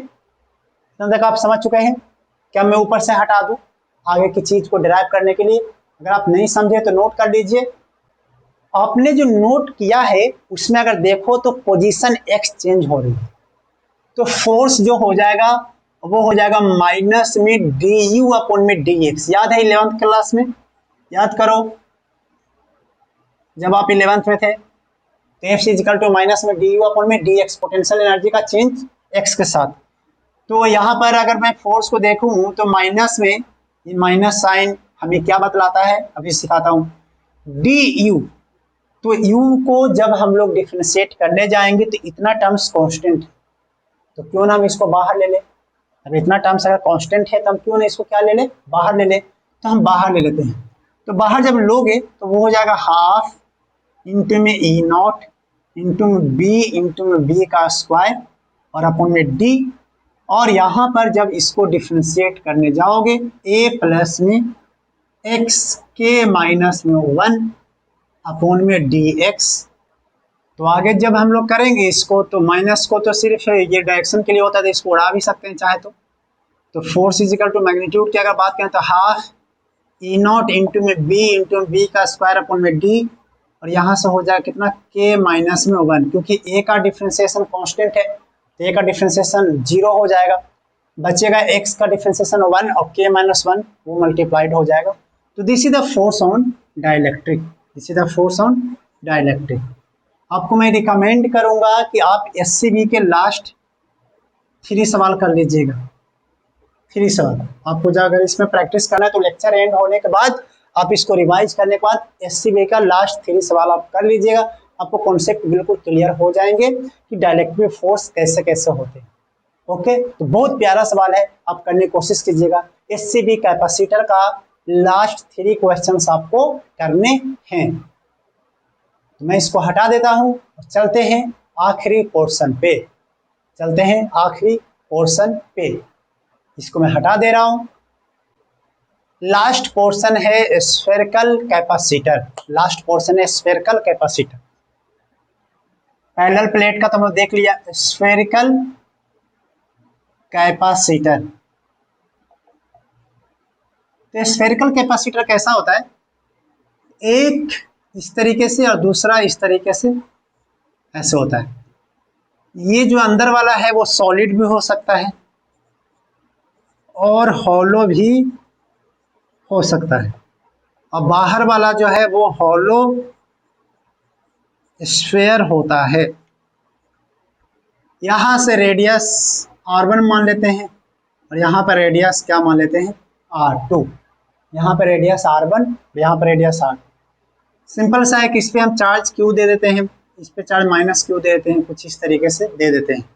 [SPEAKER 1] इतना तक आप समझ चुके हैं? क्या मैं ऊपर से हटा दूं आगे की चीज को डिराइव करने के लिए? अगर आप नहीं समझे तो नोट कर लीजिए। आपने जो नोट किया है उसमें अगर देखो तो पोजीशन x चेंज हो रही है, तो फोर्स जो हो जाएगा वो हो जाएगा माइनस में डी यू अपॉन में डी एक्स। याद है 11th क्लास में? याद करो जब आप 11th में थे तो एफ इजिकल टू माइनस में डी यू अपॉन में डी एक्स, पोटेंशियल एनर्जी का चेंज एक्स के साथ। तो यहाँ पर अगर मैं फोर्स को देखूं तो माइनस में ये माइनस साइन हमें क्या बतलाता है, अभी सिखाता हूँ। डी यू, तो u को जब हम लोग डिफरेंशिएट करने जाएंगे तो इतना टर्म्स कांस्टेंट है, तो क्यों ना हम इसको बाहर ले ले। अब इतना टर्म्स अगर कांस्टेंट है तो हम क्यों ना इसको क्या ले ले, बाहर ले ले। तो हम बाहर ले लेते हैं। तो बाहर जब लोगे तो वो हो जाएगा हाफ इंटू में ई नॉट इंटू में बी का स्क्वायर और अपॉन में डी, और यहाँ पर जब इसको डिफरेंशिएट करने जाओगे a प्लस में x के माइनस में 1 अपॉन में dx। तो आगे जब हम लोग करेंगे इसको तो माइनस को तो सिर्फ ये डायरेक्शन के लिए होता है, तो इसको उड़ा भी सकते हैं चाहे तो फोर्स इजिकल टू मैग्नीट्यूड की अगर बात करें तो हाफ ई नॉट इंटू में बी का स्क्वायर अपॉन में डी, और यहाँ से हो जाएगा कितना k माइनस में 1, क्योंकि a का डिफरेंशिएशन कांस्टेंट है तो a का डिफरेंशिएशन 0 हो जाएगा, बचेगा x का डिफरेंशिएशन 1 और k माइनस 1 वो मल्टीप्लाइड हो जाएगा। तो this is the force on dielectric, this is the force on dielectric. आपको मैं रिकमेंड करूंगा कि आप SCB के लास्ट 3 सवाल कर लीजिएगा। 3 सवाल आपको अगर इसमें प्रैक्टिस करना है तो लेक्चर एंड होने के बाद आप इसको रिवाइज करने के बाद SCB का लास्ट 3 सवाल आप कर लीजिएगा। आपको कॉन्सेप्ट बिल्कुल क्लियर हो जाएंगे कि डाइलेक्ट्रिक फोर्स कैसे कैसे होते हैं। ओके, तो बहुत प्यारा सवाल है, आप करने की कोशिश कीजिएगा। SCB कैपेसिटर का लास्ट 3 क्वेश्चंस आपको करने हैं। तो मैं इसको हटा देता हूं और चलते हैं आखिरी पोर्शन पे, चलते हैं आखिरी पोर्शन पे। इसको मैं हटा दे रहा हूं। लास्ट पोर्शन है स्फेरिकल कैपेसिटर, लास्ट पोर्शन है स्फेरिकल कैपेसिटर। पैरेलल प्लेट का तो हमने देख लिया, स्फेरिकल कैपेसिटर। तो स्फेरिकल कैपेसिटर कैसा होता है, एक इस तरीके से और दूसरा इस तरीके से ऐसे होता है। ये जो अंदर वाला है वो सॉलिड भी हो सकता है और हॉलो भी हो सकता है, और बाहर वाला जो है वो हॉलो स्फेयर होता है। यहाँ से रेडियस r1 मान लेते हैं और यहाँ पर रेडियस क्या मान लेते हैं, r2। यहाँ पर रेडियस r1, यहाँ पर रेडियस r2। सिंपल सा है कि इस पर हम चार्ज q दे देते हैं, इस पे चार्ज माइनस q दे देते हैं, कुछ इस तरीके से दे देते हैं।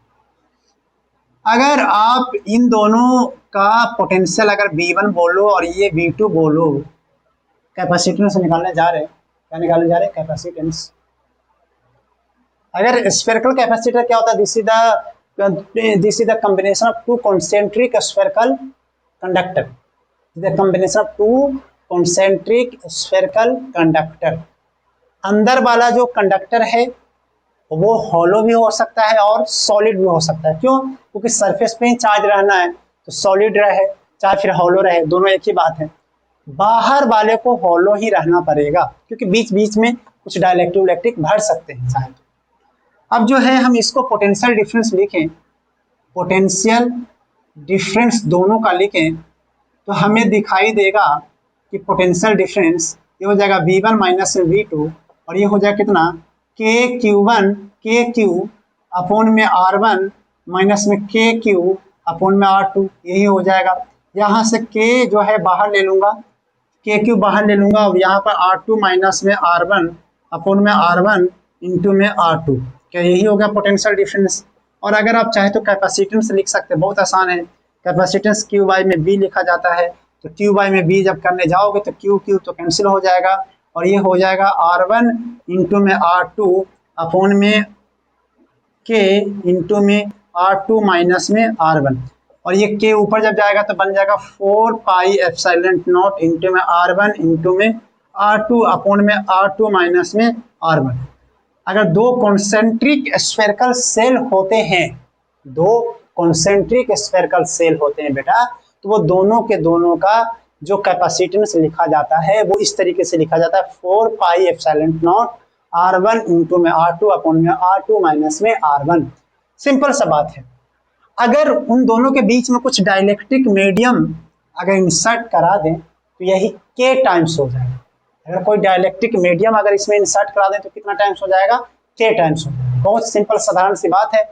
[SPEAKER 1] अगर आप इन दोनों का पोटेंशियल अगर V1 बोलो और ये V2 बोलो, कैपेसिटेंस निकालने जा रहे हैं, क्या निकालने जा रहे हैं, कैपेसिटेंस। अगर स्फेरिकल कैपेसिटर क्या होता है, this is the combination of 2 concentric spherical conductor, the combination of 2 concentric spherical conductor. अंदर वाला जो कंडक्टर है वो हॉलो भी हो सकता है और सॉलिड भी हो सकता है। क्यों? क्योंकि सरफेस पे ही चार्ज रहना है, तो सॉलिड रहे चाहे फिर हॉलो रहे, दोनों एक ही बात है। बाहर वाले को हॉलो ही रहना पड़ेगा क्योंकि बीच बीच में कुछ डाइलेक्ट्रिक इलेक्ट्रिक भर सकते हैं चाहे तो। अब जो है हम इसको पोटेंशियल डिफरेंस लिखें, पोटेंशियल डिफरेंस दोनों का लिखें तो हमें दिखाई देगा कि पोटेंशियल डिफरेंस ये हो जाएगा V1 माइनस V2 और ये हो जाएगा कितना KQ1 KQ अपॉन में R1 माइनस में KQ अपॉन में R2, यही हो जाएगा। यहाँ से K जो है बाहर ले लूँगा, KQ बाहर ले लूँगा और यहाँ पर R2 माइनस में R1 अपॉन में R1 इंटू में R2, क्या यही हो गया पोटेंशियल डिफरेंस। और अगर आप चाहे तो कैपेसिटेंस लिख सकते हैं, बहुत आसान है। कैपेसिटेंस QY में B लिखा जाता है, तो QY में B जब करने जाओगे तो QQ तो कैंसिल हो जाएगा और ये हो जाएगा R1 इंटू में R2 अपॉन में K इंटू में R2 माइनस में R1, और ये K ऊपर जब जाएगा तो बन जाएगा 4 पाई एप्सिलॉन नॉट इंटू में R1 इंटू में R2 अपॉन में R2 माइनस में R1। अगर 2 कॉन्सेंट्रिक स्फेरिकल सेल होते हैं, 2 कॉन्सेंट्रिक स्फेरिकल सेल होते हैं बेटा, तो वो दोनों के दोनों का जो कैपेसिटेंस लिखा जाता है वो इस तरीके से लिखा जाता है 4 pi epsilon not R1 into में R2 अपॉन में R2 माइनस में R1। सिंपल सा बात है। अगर उन दोनों के बीच में कुछ डाइलेक्ट्रिक मीडियम अगर इंसर्ट करा दें तो यही K टाइम्स हो जाएगा। अगर कोई डाइलेक्ट्रिक मीडियम अगर इसमें इंसर्ट करा दें तो कितना टाइम्स हो जाएगा? K टाइम्स हो जाएगा। बहुत सिंपल साधारण सी बात है।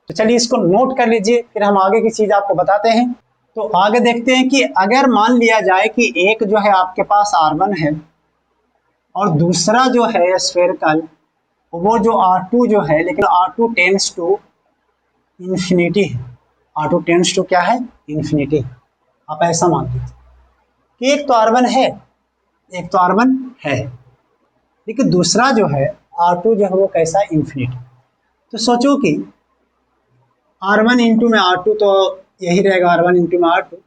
[SPEAKER 1] तो चलिए इसको नोट कर लीजिए, फिर हम आगे की चीज आपको बताते हैं। तो आगे देखते हैं कि अगर मान लिया जाए कि एक जो है आपके पास R1 है और दूसरा जो है स्फेरिकल वो जो R2 जो है, लेकिन R2 टेंड्स टू इंफिनिटी है। R2 टेंड्स टू क्या है? इंफिनिटी। आप ऐसा मान लीजिए कि एक तो R1 है, एक तो R1 है, लेकिन दूसरा जो है R2 जो है वो कैसा है? इंफिनिटी। तो सोचो कि R1 इंटू में R2 तो यही रहेगा R1 इंटू में R2,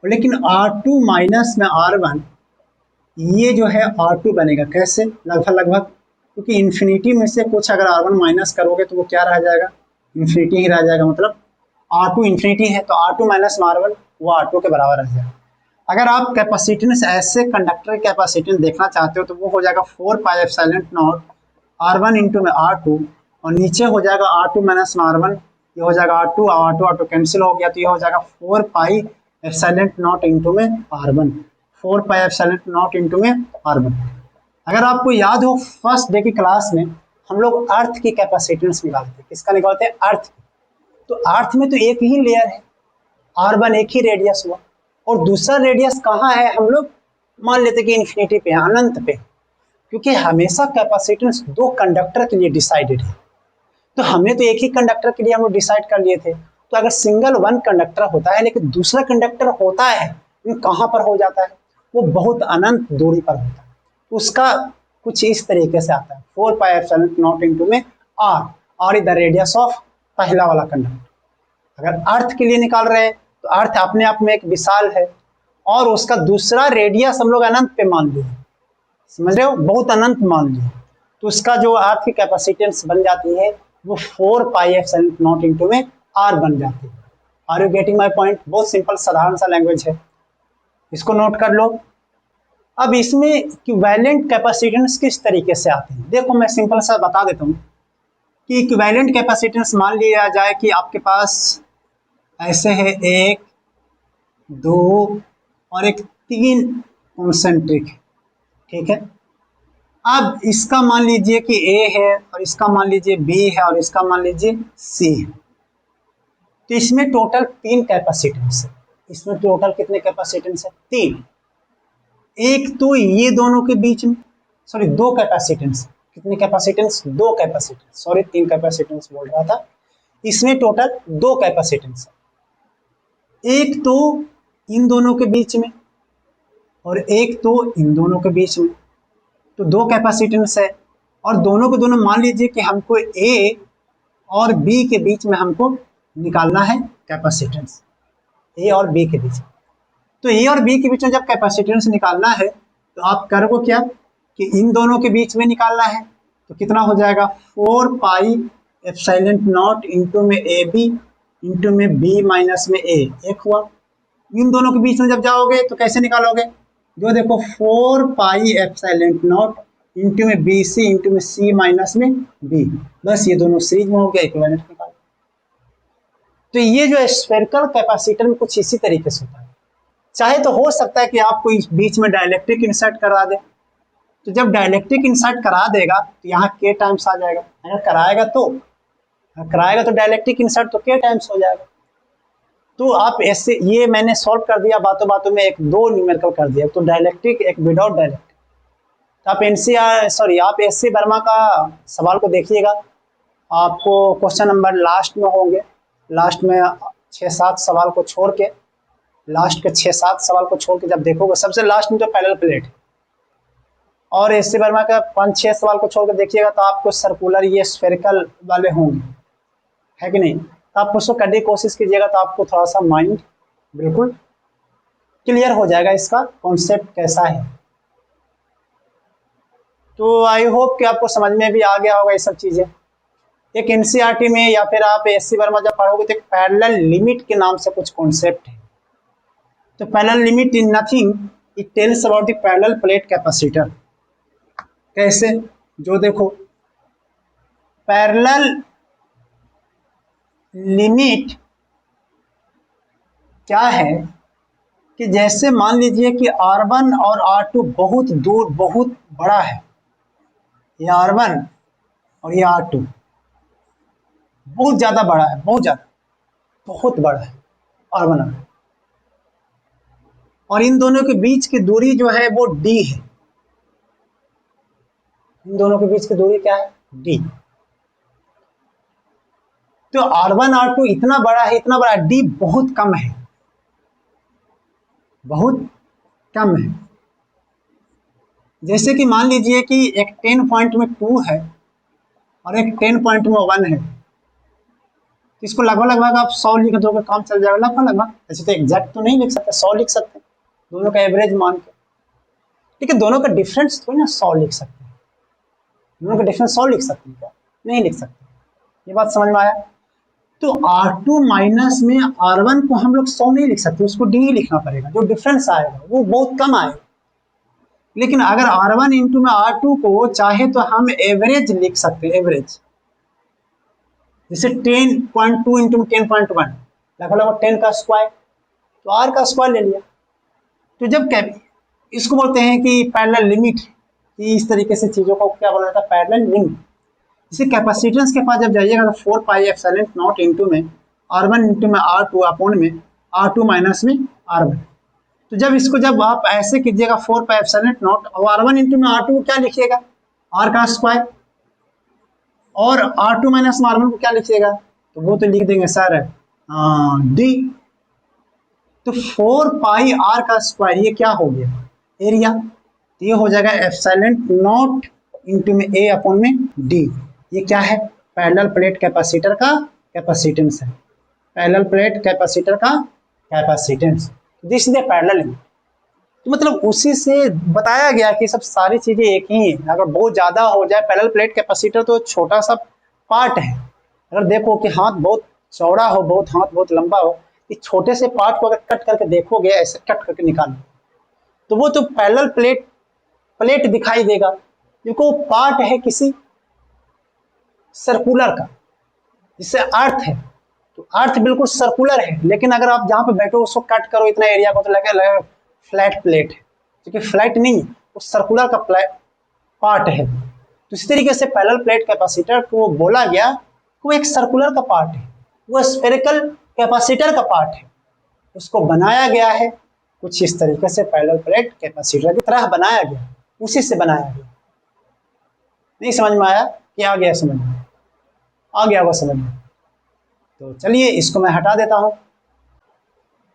[SPEAKER 1] लेकिन R2 माइनस में R1 ये जो है R2 बनेगा। कैसे? लगभग क्योंकि इन्फिनिटी में से कुछ अगर R1 माइनस करोगे तो वो क्या रह जाएगा? इन्फिनिटी ही रह जाएगा। मतलब R2 इन्फिनिटी है तो R2 माइनस में R1 वो R2 के बराबर रह जाएगा। अगर आप कैपेसिटेंस ऐसे कंडक्टर कैपेसिटेंस देखना चाहते हो तो वो हो जाएगा 4 pi epsilon not R1 into में R2 और नीचे हो जाएगा R2 माइनस में R1, ये हो जाएगा R2 और R2 कैंसिल हो गया तो ये हो जाएगा 4 पाई एप्सिलॉन नॉट इंटू में R1, 4 pi epsilon not into में R1। अगर आपको याद हो फर्स्ट डे की क्लास में हम लोग अर्थ की कैपेसिटेंस निकालते हैं। किसका निकालते हैं? अर्थ की। तो अर्थ में तो एक ही लेयर है, R1 एक ही रेडियस हुआ, और दूसरा रेडियस कहाँ है? हम लोग मान लेते कि इन्फिनिटी पे, अनंत पे, क्योंकि हमेशा कैपेसिटेंस दो कंडक्टर के लिए डिसाइडेड है। तो हमने तो एक ही कंडक्टर के लिए हम लोग डिसाइड कर लिए थे। तो अगर सिंगल वन कंडक्टर होता है लेकिन दूसरा कंडक्टर होता है, कहाँ पर हो जाता है? वो बहुत अनंत दूरी पर होता है। उसका कुछ इस तरीके से आता है 4 पाई एप्सिलॉन नॉट इंटू में R is the radius of पहला वाला कंडक्टर। अगर अर्थ के लिए निकाल रहे हैं तो अर्थ अपने आप में एक विशाल है और उसका दूसरा रेडियस हम लोग अनंत पे मान लिए, समझ रहे हो? बहुत अनंत मान लिए, तो उसका जो अर्थ की कैपेसिटेंस बन जाती है वो 4 पाई एप्सिलॉन नॉट इंटू में R बन जाती है। Are you getting my point? बहुत सिंपल साधारण सा लैंग्वेज है, इसको नोट कर लो। अब इसमें इक्विवेलेंट कैपेसिटेंस किस तरीके से आते हैं? देखो मैं सिंपल सा बता देता हूँ कि इक्विवेलेंट कैपेसिटेंस मान लिया जाए कि आपके पास ऐसे है 1, 2 और एक 3 कॉन्सेंट्रिक, ठीक है। अब इसका मान लीजिए कि A है और इसका मान लीजिए B है और इसका मान लीजिए C है। तो इसमें टोटल 3 कैपेसिटेंस है। इसमें टोटल कितने कैपेसिटेंस है? 3। एक तो ये दोनों के बीच में, सॉरी 2 कैपेसिटेंस। कितने कैपेसिटेंस? 2 कैपेसिटेंस, सॉरी 3 कैपेसिटेंस बोल रहा था। इसमें टोटल 2 कैपेसिटेंस है। एक तो इन दोनों के बीच में और एक तो इन दोनों के बीच में, तो 2 कैपेसिटेंस है। और दोनों के दोनों मान लीजिए कि हमको A और B के बीच में हमको निकालना है कैपेसिटेंस, A और B के बीच में। तो A और B के बीच में जब कैपेसिटेंस निकालना है तो आप करोगे क्या कि इन दोनों के बीच में निकालना है। तो कितना हो जाएगा? 4 पाई एप्सिलॉन नॉट इंटू में AB इंटू में B माइनस में A, एक हुआ। इन दोनों के बीच में जब जाओगे तो कैसे निकालोगे? जो देखो 4 पाई एप्सिलॉन नॉट इंटू में BC इंटू में C माइनस में B, बस ये दोनों सीरीज में हो गया, इक्विवेलेंट निकालो। तो ये जो स्फेरिकल कैपेसिटर में कुछ इसी तरीके से होता है। चाहे तो हो सकता है कि आपको इस बीच में डाइलेक्ट्रिक इंसर्ट करा दे, तो जब डाइलेक्ट्रिक इंसर्ट करा देगा तो यहाँ K टाइम्स आ जाएगा। अगर कराएगा तो डाइलेक्ट्रिक इंसर्ट तो K टाइम्स हो जाएगा। तो आप ऐसे, ये मैंने सॉल्व कर दिया बातों बातों में, 1-2 न्यूमेरिकल कर दिया, तो डाइलेक्ट्रिक एक विदाउट डाइलेक्ट्रिक। तो आप SC वर्मा का सवाल को देखिएगा, आपको क्वेश्चन नंबर लास्ट में होंगे, लास्ट में 6-7 सवाल को छोड़ के, लास्ट के 6-7 सवाल को छोड़ के जब देखोगे, सबसे लास्ट में तो पैरेलल प्लेट है, और SC वर्मा का 5-6 सवाल को छोड़ के देखिएगा तो आपको सर्कुलर ये स्फेरिकल वाले होंगे, है कि नहीं? तो आप उसको करने की कोशिश कीजिएगा तो आपको थोड़ा सा माइंड बिल्कुल क्लियर हो जाएगा, इसका कॉन्सेप्ट कैसा है। तो आई होप कि आपको समझ में भी आ गया होगा ये सब चीज़ें। एक एनसीईआरटी में या फिर आप एससी वर्मा जब पढ़ोगे तो एक पैरेलल लिमिट के नाम से कुछ कॉन्सेप्ट है। तो parallel limit in nothing, it tells about the parallel plate capacitor. कैसे? जो देखो, पैरेलल लिमिट क्या है कि जैसे मान लीजिए कि R1 और R2 बहुत दूर, बहुत बड़ा है, ये R1 और ये R2 बहुत ज्यादा बड़ा है, बहुत बड़ा है R1 R2, और इन दोनों के बीच की दूरी जो है वो D है। इन दोनों के बीच की दूरी क्या है? D। तो R1 R2 इतना बड़ा है, इतना बड़ा, D बहुत कम है, बहुत कम है। जैसे कि मान लीजिए कि एक 10 पॉइंट में 2 है और एक 10 पॉइंट में 1 है, इसको लगभग आप 100 लिख दोगे, काम चल जाएगा। लगभग ऐसे तो एग्जैक्ट तो नहीं लिख सकते, 100 लिख सकते, दोनों का एवरेज मान के। लेकिन दोनों का डिफरेंस थोड़ी ना 100 लिख सकते हैं। दोनों का डिफरेंस 100 लिख सकते हैं क्या? नहीं लिख सकते। ये बात समझ में आया? तो R2 माइनस में R1 को हम लोग 100 नहीं लिख सकते, उसको D ही लिखना पड़ेगा। जो डिफरेंस आएगा वो बहुत कम आएगा। लेकिन अगर R1 इंटू में R2 को चाहे तो हम एवरेज लिख सकते हैं, एवरेज। जैसे 10.2 इंटू 10.1 लगभग 10 का स्क्वायर, तो R का स्क्वायर ले लिया। तो जब इसको बोलते हैं कि पैरेलल लिमिट, इस तरीके से चीजों को क्या बोला जाता है? Parallel limit. जैसे कैपेसिटेंस के पास जब जाइएगा तो 4 पाई एप्सिलॉन नॉट इंटू में R1 इंटू में R2 अपॉन में R2 माइनस में R1। तो जब आप ऐसे कीजिएगा 4 पाई एप्सिलॉन नॉट और R1 इंटू में R2 को क्या लिखिएगा? R का स्क्वायर, और R2 माइनस में R1 को क्या लिखिएगा? तो वो तो लिख देंगे सर D। तो 4 पाई R का स्क्वायर ये क्या हो गया? एरिया। तो ये हो जाएगा एप्सिलॉन नॉट इंटू में A अपॉन में D। ये क्या है? पैरेलल प्लेट कैपेसिटर का कैपेसिटेंस है। पैरेलल प्लेट कैपेसिटर का capacitance, this is the parallel. तो मतलब उसी से बताया गया कि सब सारी चीजें एक ही है। अगर बहुत ज्यादा हो जाए पैरेलल प्लेट कैपेसिटर तो छोटा सा पार्ट है। अगर देखो कि हाथ बहुत चौड़ा हो, हाथ बहुत लंबा हो, इस छोटे से पार्ट को अगर कट करके देखोगे, ऐसे कट करके निकालो, तो वो तो पैरेलल प्लेट दिखाई देगा, क्योंकि वो पार्ट है किसी सर्कुलर का। जिससे अर्थ है, तो अर्थ बिल्कुल सर्कुलर है, लेकिन अगर आप जहां पे बैठो उसको कट करो इतना एरिया को, तो लगेगा फ्लैट प्लेट है, क्योंकि फ्लैट नहीं है, वो सर्कुलर का पार्ट है। तो इस तरीके से पैरेलल प्लेट कैपेसिटर को बोला गया वो एक सर्कुलर का पार्ट है, वो स्फेरिकल कैपेसिटर का पार्ट है। उसको बनाया गया है कुछ इस तरीके से, पैरेलल प्लेट कैपेसिटर की तरह बनाया गया, उसी से बनाया गया। नहीं समझ में आया कि आ गया समझ में? आ गया वो समझ में? तो चलिए इसको मैं हटा देता हूँ।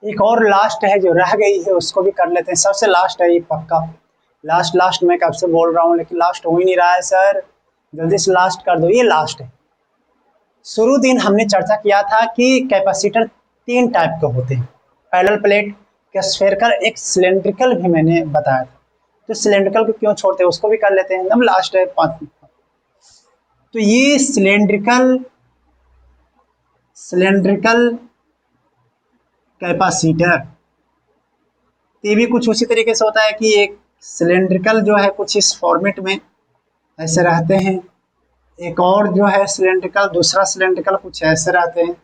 [SPEAKER 1] एक और लास्ट है जो रह गई है, उसको भी कर लेते हैं। सबसे लास्ट है ये, पक्का लास्ट मैं कब से बोल रहा हूँ, लेकिन लास्ट हो ही नहीं रहा है सर, जल्दी से लास्ट कर दो। ये लास्ट है। शुरू दिन हमने चर्चा किया था कि कैपेसिटर 3 टाइप के होते हैं, पैरेलल प्लेट, स्फेरिकल, एक सिलेंड्रिकल भी मैंने बताया था। तो सिलेंड्रिकल को क्यों छोड़ते हैं, उसको भी कर लेते हैं, एकदम लास्ट है 5। तो ये सिलेंड्रिकल कैपेसिटर, ये भी कुछ उसी तरीके से होता है कि एक सिलेंड्रिकल जो है कुछ इस फॉर्मेट में ऐसे रहते हैं, एक और जो है सिलेंड्रिकल, दूसरा सिलेंड्रिकल कुछ ऐसे रहते हैं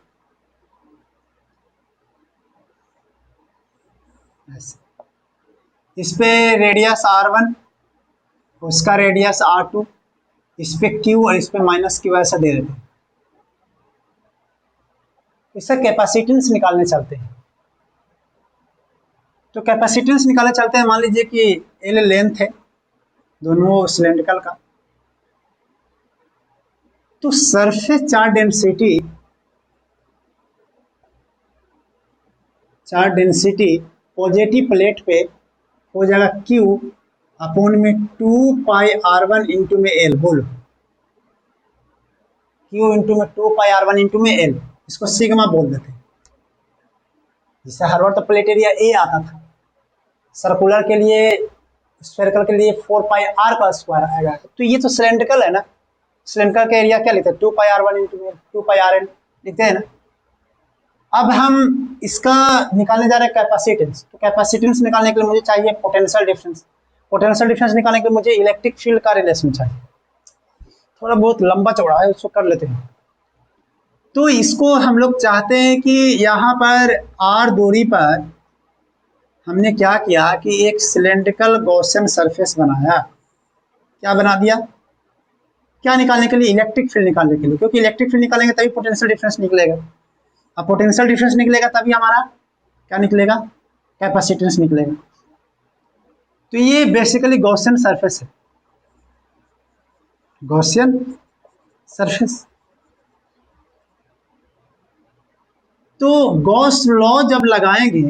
[SPEAKER 1] ऐसे। इस पे रेडियस R1, उसका रेडियस R2, इस पे Q और इस पे माइनस Q ऐसा दे देते हैं। इसका कैपेसिटेंस निकालने चलते हैं। तो कैपेसिटेंस निकालने चलते हैं, मान लीजिए कि L लेंथ है दोनों सिलेंड्रिकल का, तो surface charge density positive plate पे हो जाएगा Q अपॉन में 2 पाई R1 इंटू में L। बोलो, Q इंटू में 2 पाई R1 इंटू में L, इसको सिग्मा बोल देते हैं। जिससे हर बार तो प्लेट एरिया A आता था, सर्कुलर के लिए, स्फेरिकल के लिए 4 पाई R का स्क्वायर आएगा। तो ये तो सिलेंड्रिकल है ना, सिलेंडर का एरिया क्या लिखते हैं, 2 पाई r1 इंटू 2 पाई rn लिखते हैं ना। अब हम इसका निकालने जा रहे हैं कैपेसिटेंस। तो कैपेसिटेंस निकालने के लिए मुझे चाहिए पोटेंशियल डिफरेंस। पोटेंशियल डिफरेंस निकालने के लिए मुझे इलेक्ट्रिक फील्ड का रिलेशन चाहिए। थोड़ा बहुत लंबा चौड़ा है, उसको कर लेते हैं। तो इसको हम लोग चाहते हैं कि यहाँ पर r दूरी पर हमने क्या किया कि एक सिलेंड्रिकल गॉसियन सरफेस बनाया। क्या बना दिया, क्या निकालने के लिए, इलेक्ट्रिक फील्ड निकालने के लिए, क्योंकि इलेक्ट्रिक फील्ड निकालेंगे तभी पोटेंशियल डिफरेंस निकलेगा। अब पोटेंशियल डिफरेंस निकलेगा तभी हमारा क्या निकलेगा, कैपेसिटेंस निकलेगा। तो ये बेसिकली गॉसियन सरफेस है, गॉसियन सरफेस। तो गॉस लॉ जब लगाएंगे,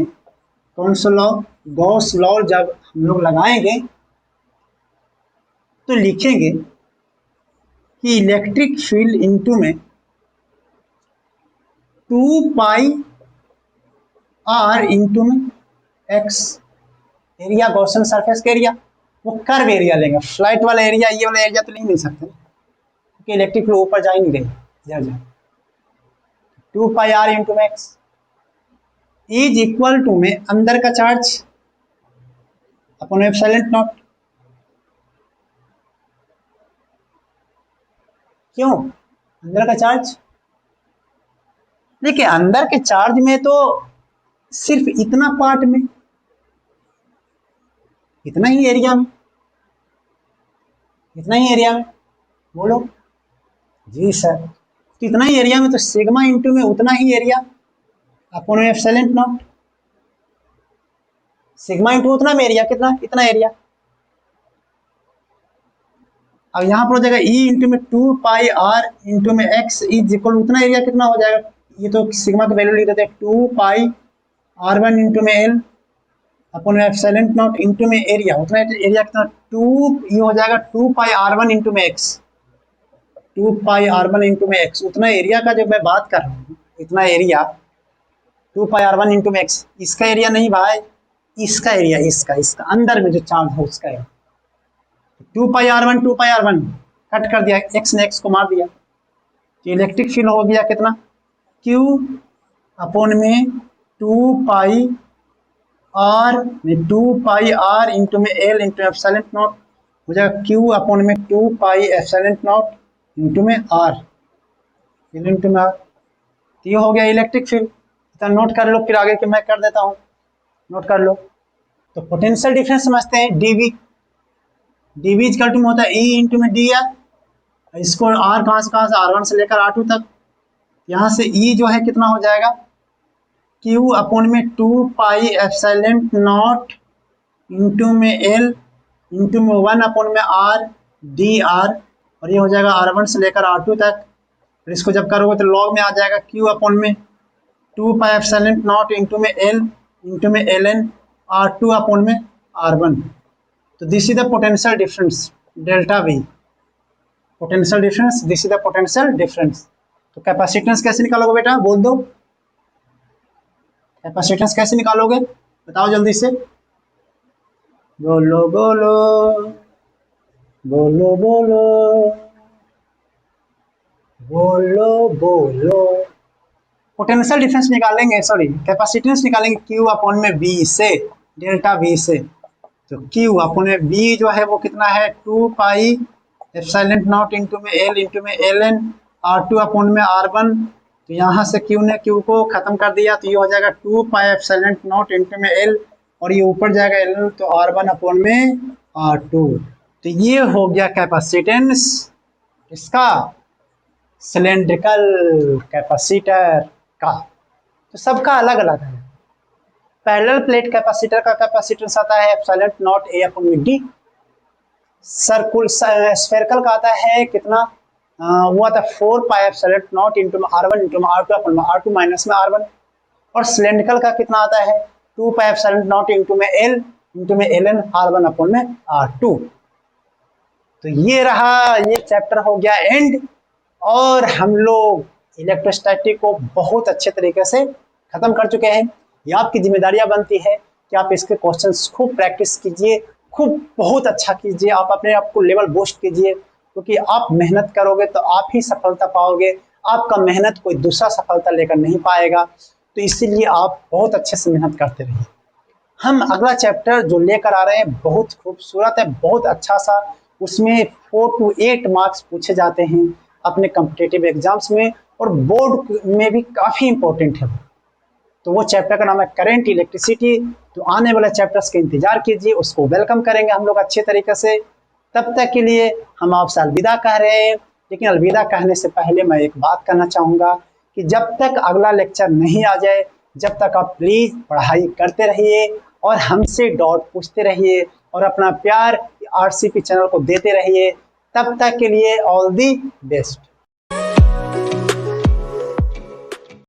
[SPEAKER 1] कौन सा लॉ, गॉस लॉ जब हम लोग लगाएंगे तो लिखेंगे कि इलेक्ट्रिक फील्ड इनटू में 2 पाई r इंटू में x, एरिया गॉसियन सरफेस का एरिया, वो कर्व एरिया लेंगे। फ्लाइट वाला एरिया, ये वाला एरिया तो नहीं मिल सकता क्योंकि इलेक्ट्रिक फील्ड ऊपर जा ही नहीं रही। 2 पाई r इंटू में x इज इक्वल टू में अंदर का चार्ज अपॉन एप्सिलॉन नॉट। क्यों अंदर का चार्ज, देखिए अंदर के चार्ज में तो सिर्फ इतना पार्ट में, इतना ही एरिया में, इतना ही एरिया में, बोलो जी सर, तो इतना ही एरिया में तो सिग्मा इंटू में उतना ही area upon epsilon naught. Sigma into उतना में एरिया कितना, इतना एरिया। अब यहाँ पर हो जाएगा E इंटू में 2 पाई r इंटू में x इज इक्वल उतना एरिया कितना हो जाएगा, ये तो सिग्मा की वैल्यू लिख देते हैं 2 पाई r1 इंटू में l upon epsilon not into में एरिया, उतना एरिया कितना 2, ये हो जाएगा 2 पाई r1 इंटू में x, 2 पाई r1 इंटू में x। उतना एरिया का जब मैं बात कर रहा हूँ, इतना एरिया 2 पाई r1 इंटू में x, इसका एरिया नहीं भाई, इसका एरिया, इसका अंदर में जो चार्ज है उसका एरिया। 2 पाई r1 कट कर दिया, x ने x को मार दिया, तो इलेक्ट्रिक फील्ड हो गया कितना, Q अपॉन में 2 पाई r इंटू में l इंटू एप्सिलॉन नॉट हो जाएगा Q अपॉन में 2 पाई एप्सिलॉन नॉट इंटू में r इंटू में r। तो ये हो गया इलेक्ट्रिक फील्ड। तो नोट कर लो, फिर आगे के मैं कर देता हूँ, नोट कर लो। तो पोटेंशियल डिफरेंस समझते हैं, dV इक्वल टू होता है E इंटू में dr, इसको r कहाँ से r1 से लेकर r2 तक, यहाँ से E जो है कितना हो जाएगा Q अपॉन में 2 पाई एप्सिलॉन नॉट इंटू में L इंटू में 1 अपॉन में r dr, और ये हो जाएगा r1 से लेकर r2 तक। फिर इसको जब करोगे तो लॉग में आ जाएगा Q अपॉन में 2 पाई एप्सिलॉन नॉट इंटू में L इंटू में ln r2 अपॉन में r1। तो this is the potential difference delta V, potential difference, this is the potential difference. तो कैपेसिटेंस कैसे निकालोगे बेटा, बोल दो, कैपेसिटेंस कैसे निकालोगे बताओ जल्दी से, बोलो बोलो बोलो बोलो बोलो बोलो। पोटेंशियल डिफरेंस निकालेंगे, सॉरी कैपेसिटेंस निकालेंगे Q अपॉन में V से, डेल्टा V से। तो Q अपॉन में V जो है वो कितना है 2 पाई एप्सिलॉन नॉट इंटू में L इंटू में ln r2 अपॉन में r1। तो यहाँ से Q ने Q को खत्म कर दिया, तो ये हो जाएगा 2 पाई एप्सिलॉन नॉट इंटू में L, और ये ऊपर जाएगा L, तो r1 अपॉन में r2। तो ये हो गया कैपेसिटेंस इसका, सिलेंड्रिकल कैपेसिटर का। तो सबका अलग अलग है। पैरेलल प्लेट कैपेसिटर का कैपेसिटेंस आता है एप्सिलॉन नॉट A अपॉन में D। सर्कुल स्फेरिकल का आता है कितना, वो आता है 4 पाई एप्सिलॉन नॉट इंटू में r1 इंटू में r2 अपॉन में r2 माइनस में r1। और सिलेंड्रिकल का कितना आता है 2 पाई एप्सिलॉन नॉट इंटू में L इंटू में ln r1 अपॉन में r2। तो ये रहा, ये चैप्टर हो गया एंड, और हम लोग इलेक्ट्रोस्टैटिक को बहुत अच्छे तरीके से खत्म कर चुके हैं। ये आपकी जिम्मेदारियां बनती है कि आप इसके क्वेश्चंस खूब प्रैक्टिस कीजिए, खूब बहुत अच्छा कीजिए, आप अपने आप को लेवल बूस्ट कीजिए, क्योंकि आप मेहनत करोगे तो आप ही सफलता पाओगे, आपका मेहनत कोई दूसरा सफलता लेकर नहीं पाएगा। तो इसीलिए आप बहुत अच्छे से मेहनत करते रहिए। हम अगला चैप्टर जो लेकर आ रहे हैं बहुत खूबसूरत है, बहुत अच्छा सा। उसमें 4 to 8 मार्क्स पूछे जाते हैं अपने कॉम्पिटिटिव एग्जाम्स में, और बोर्ड में भी काफ़ी इंपॉर्टेंट है। तो वो चैप्टर का नाम है करंट इलेक्ट्रिसिटी। तो आने वाले चैप्टर्स का इंतजार कीजिए, उसको वेलकम करेंगे हम लोग अच्छे तरीके से। तब तक के लिए हम आपसे अलविदा कह रहे हैं। लेकिन अलविदा कहने से पहले मैं एक बात कहना चाहूँगा कि जब तक अगला लेक्चर नहीं आ जाए, जब तक आप प्लीज़ पढ़ाई करते रहिए और हमसे डाउट पूछते रहिए और अपना प्यार RCP चैनल को देते रहिए। तब तक के लिए ऑल दी बेस्ट।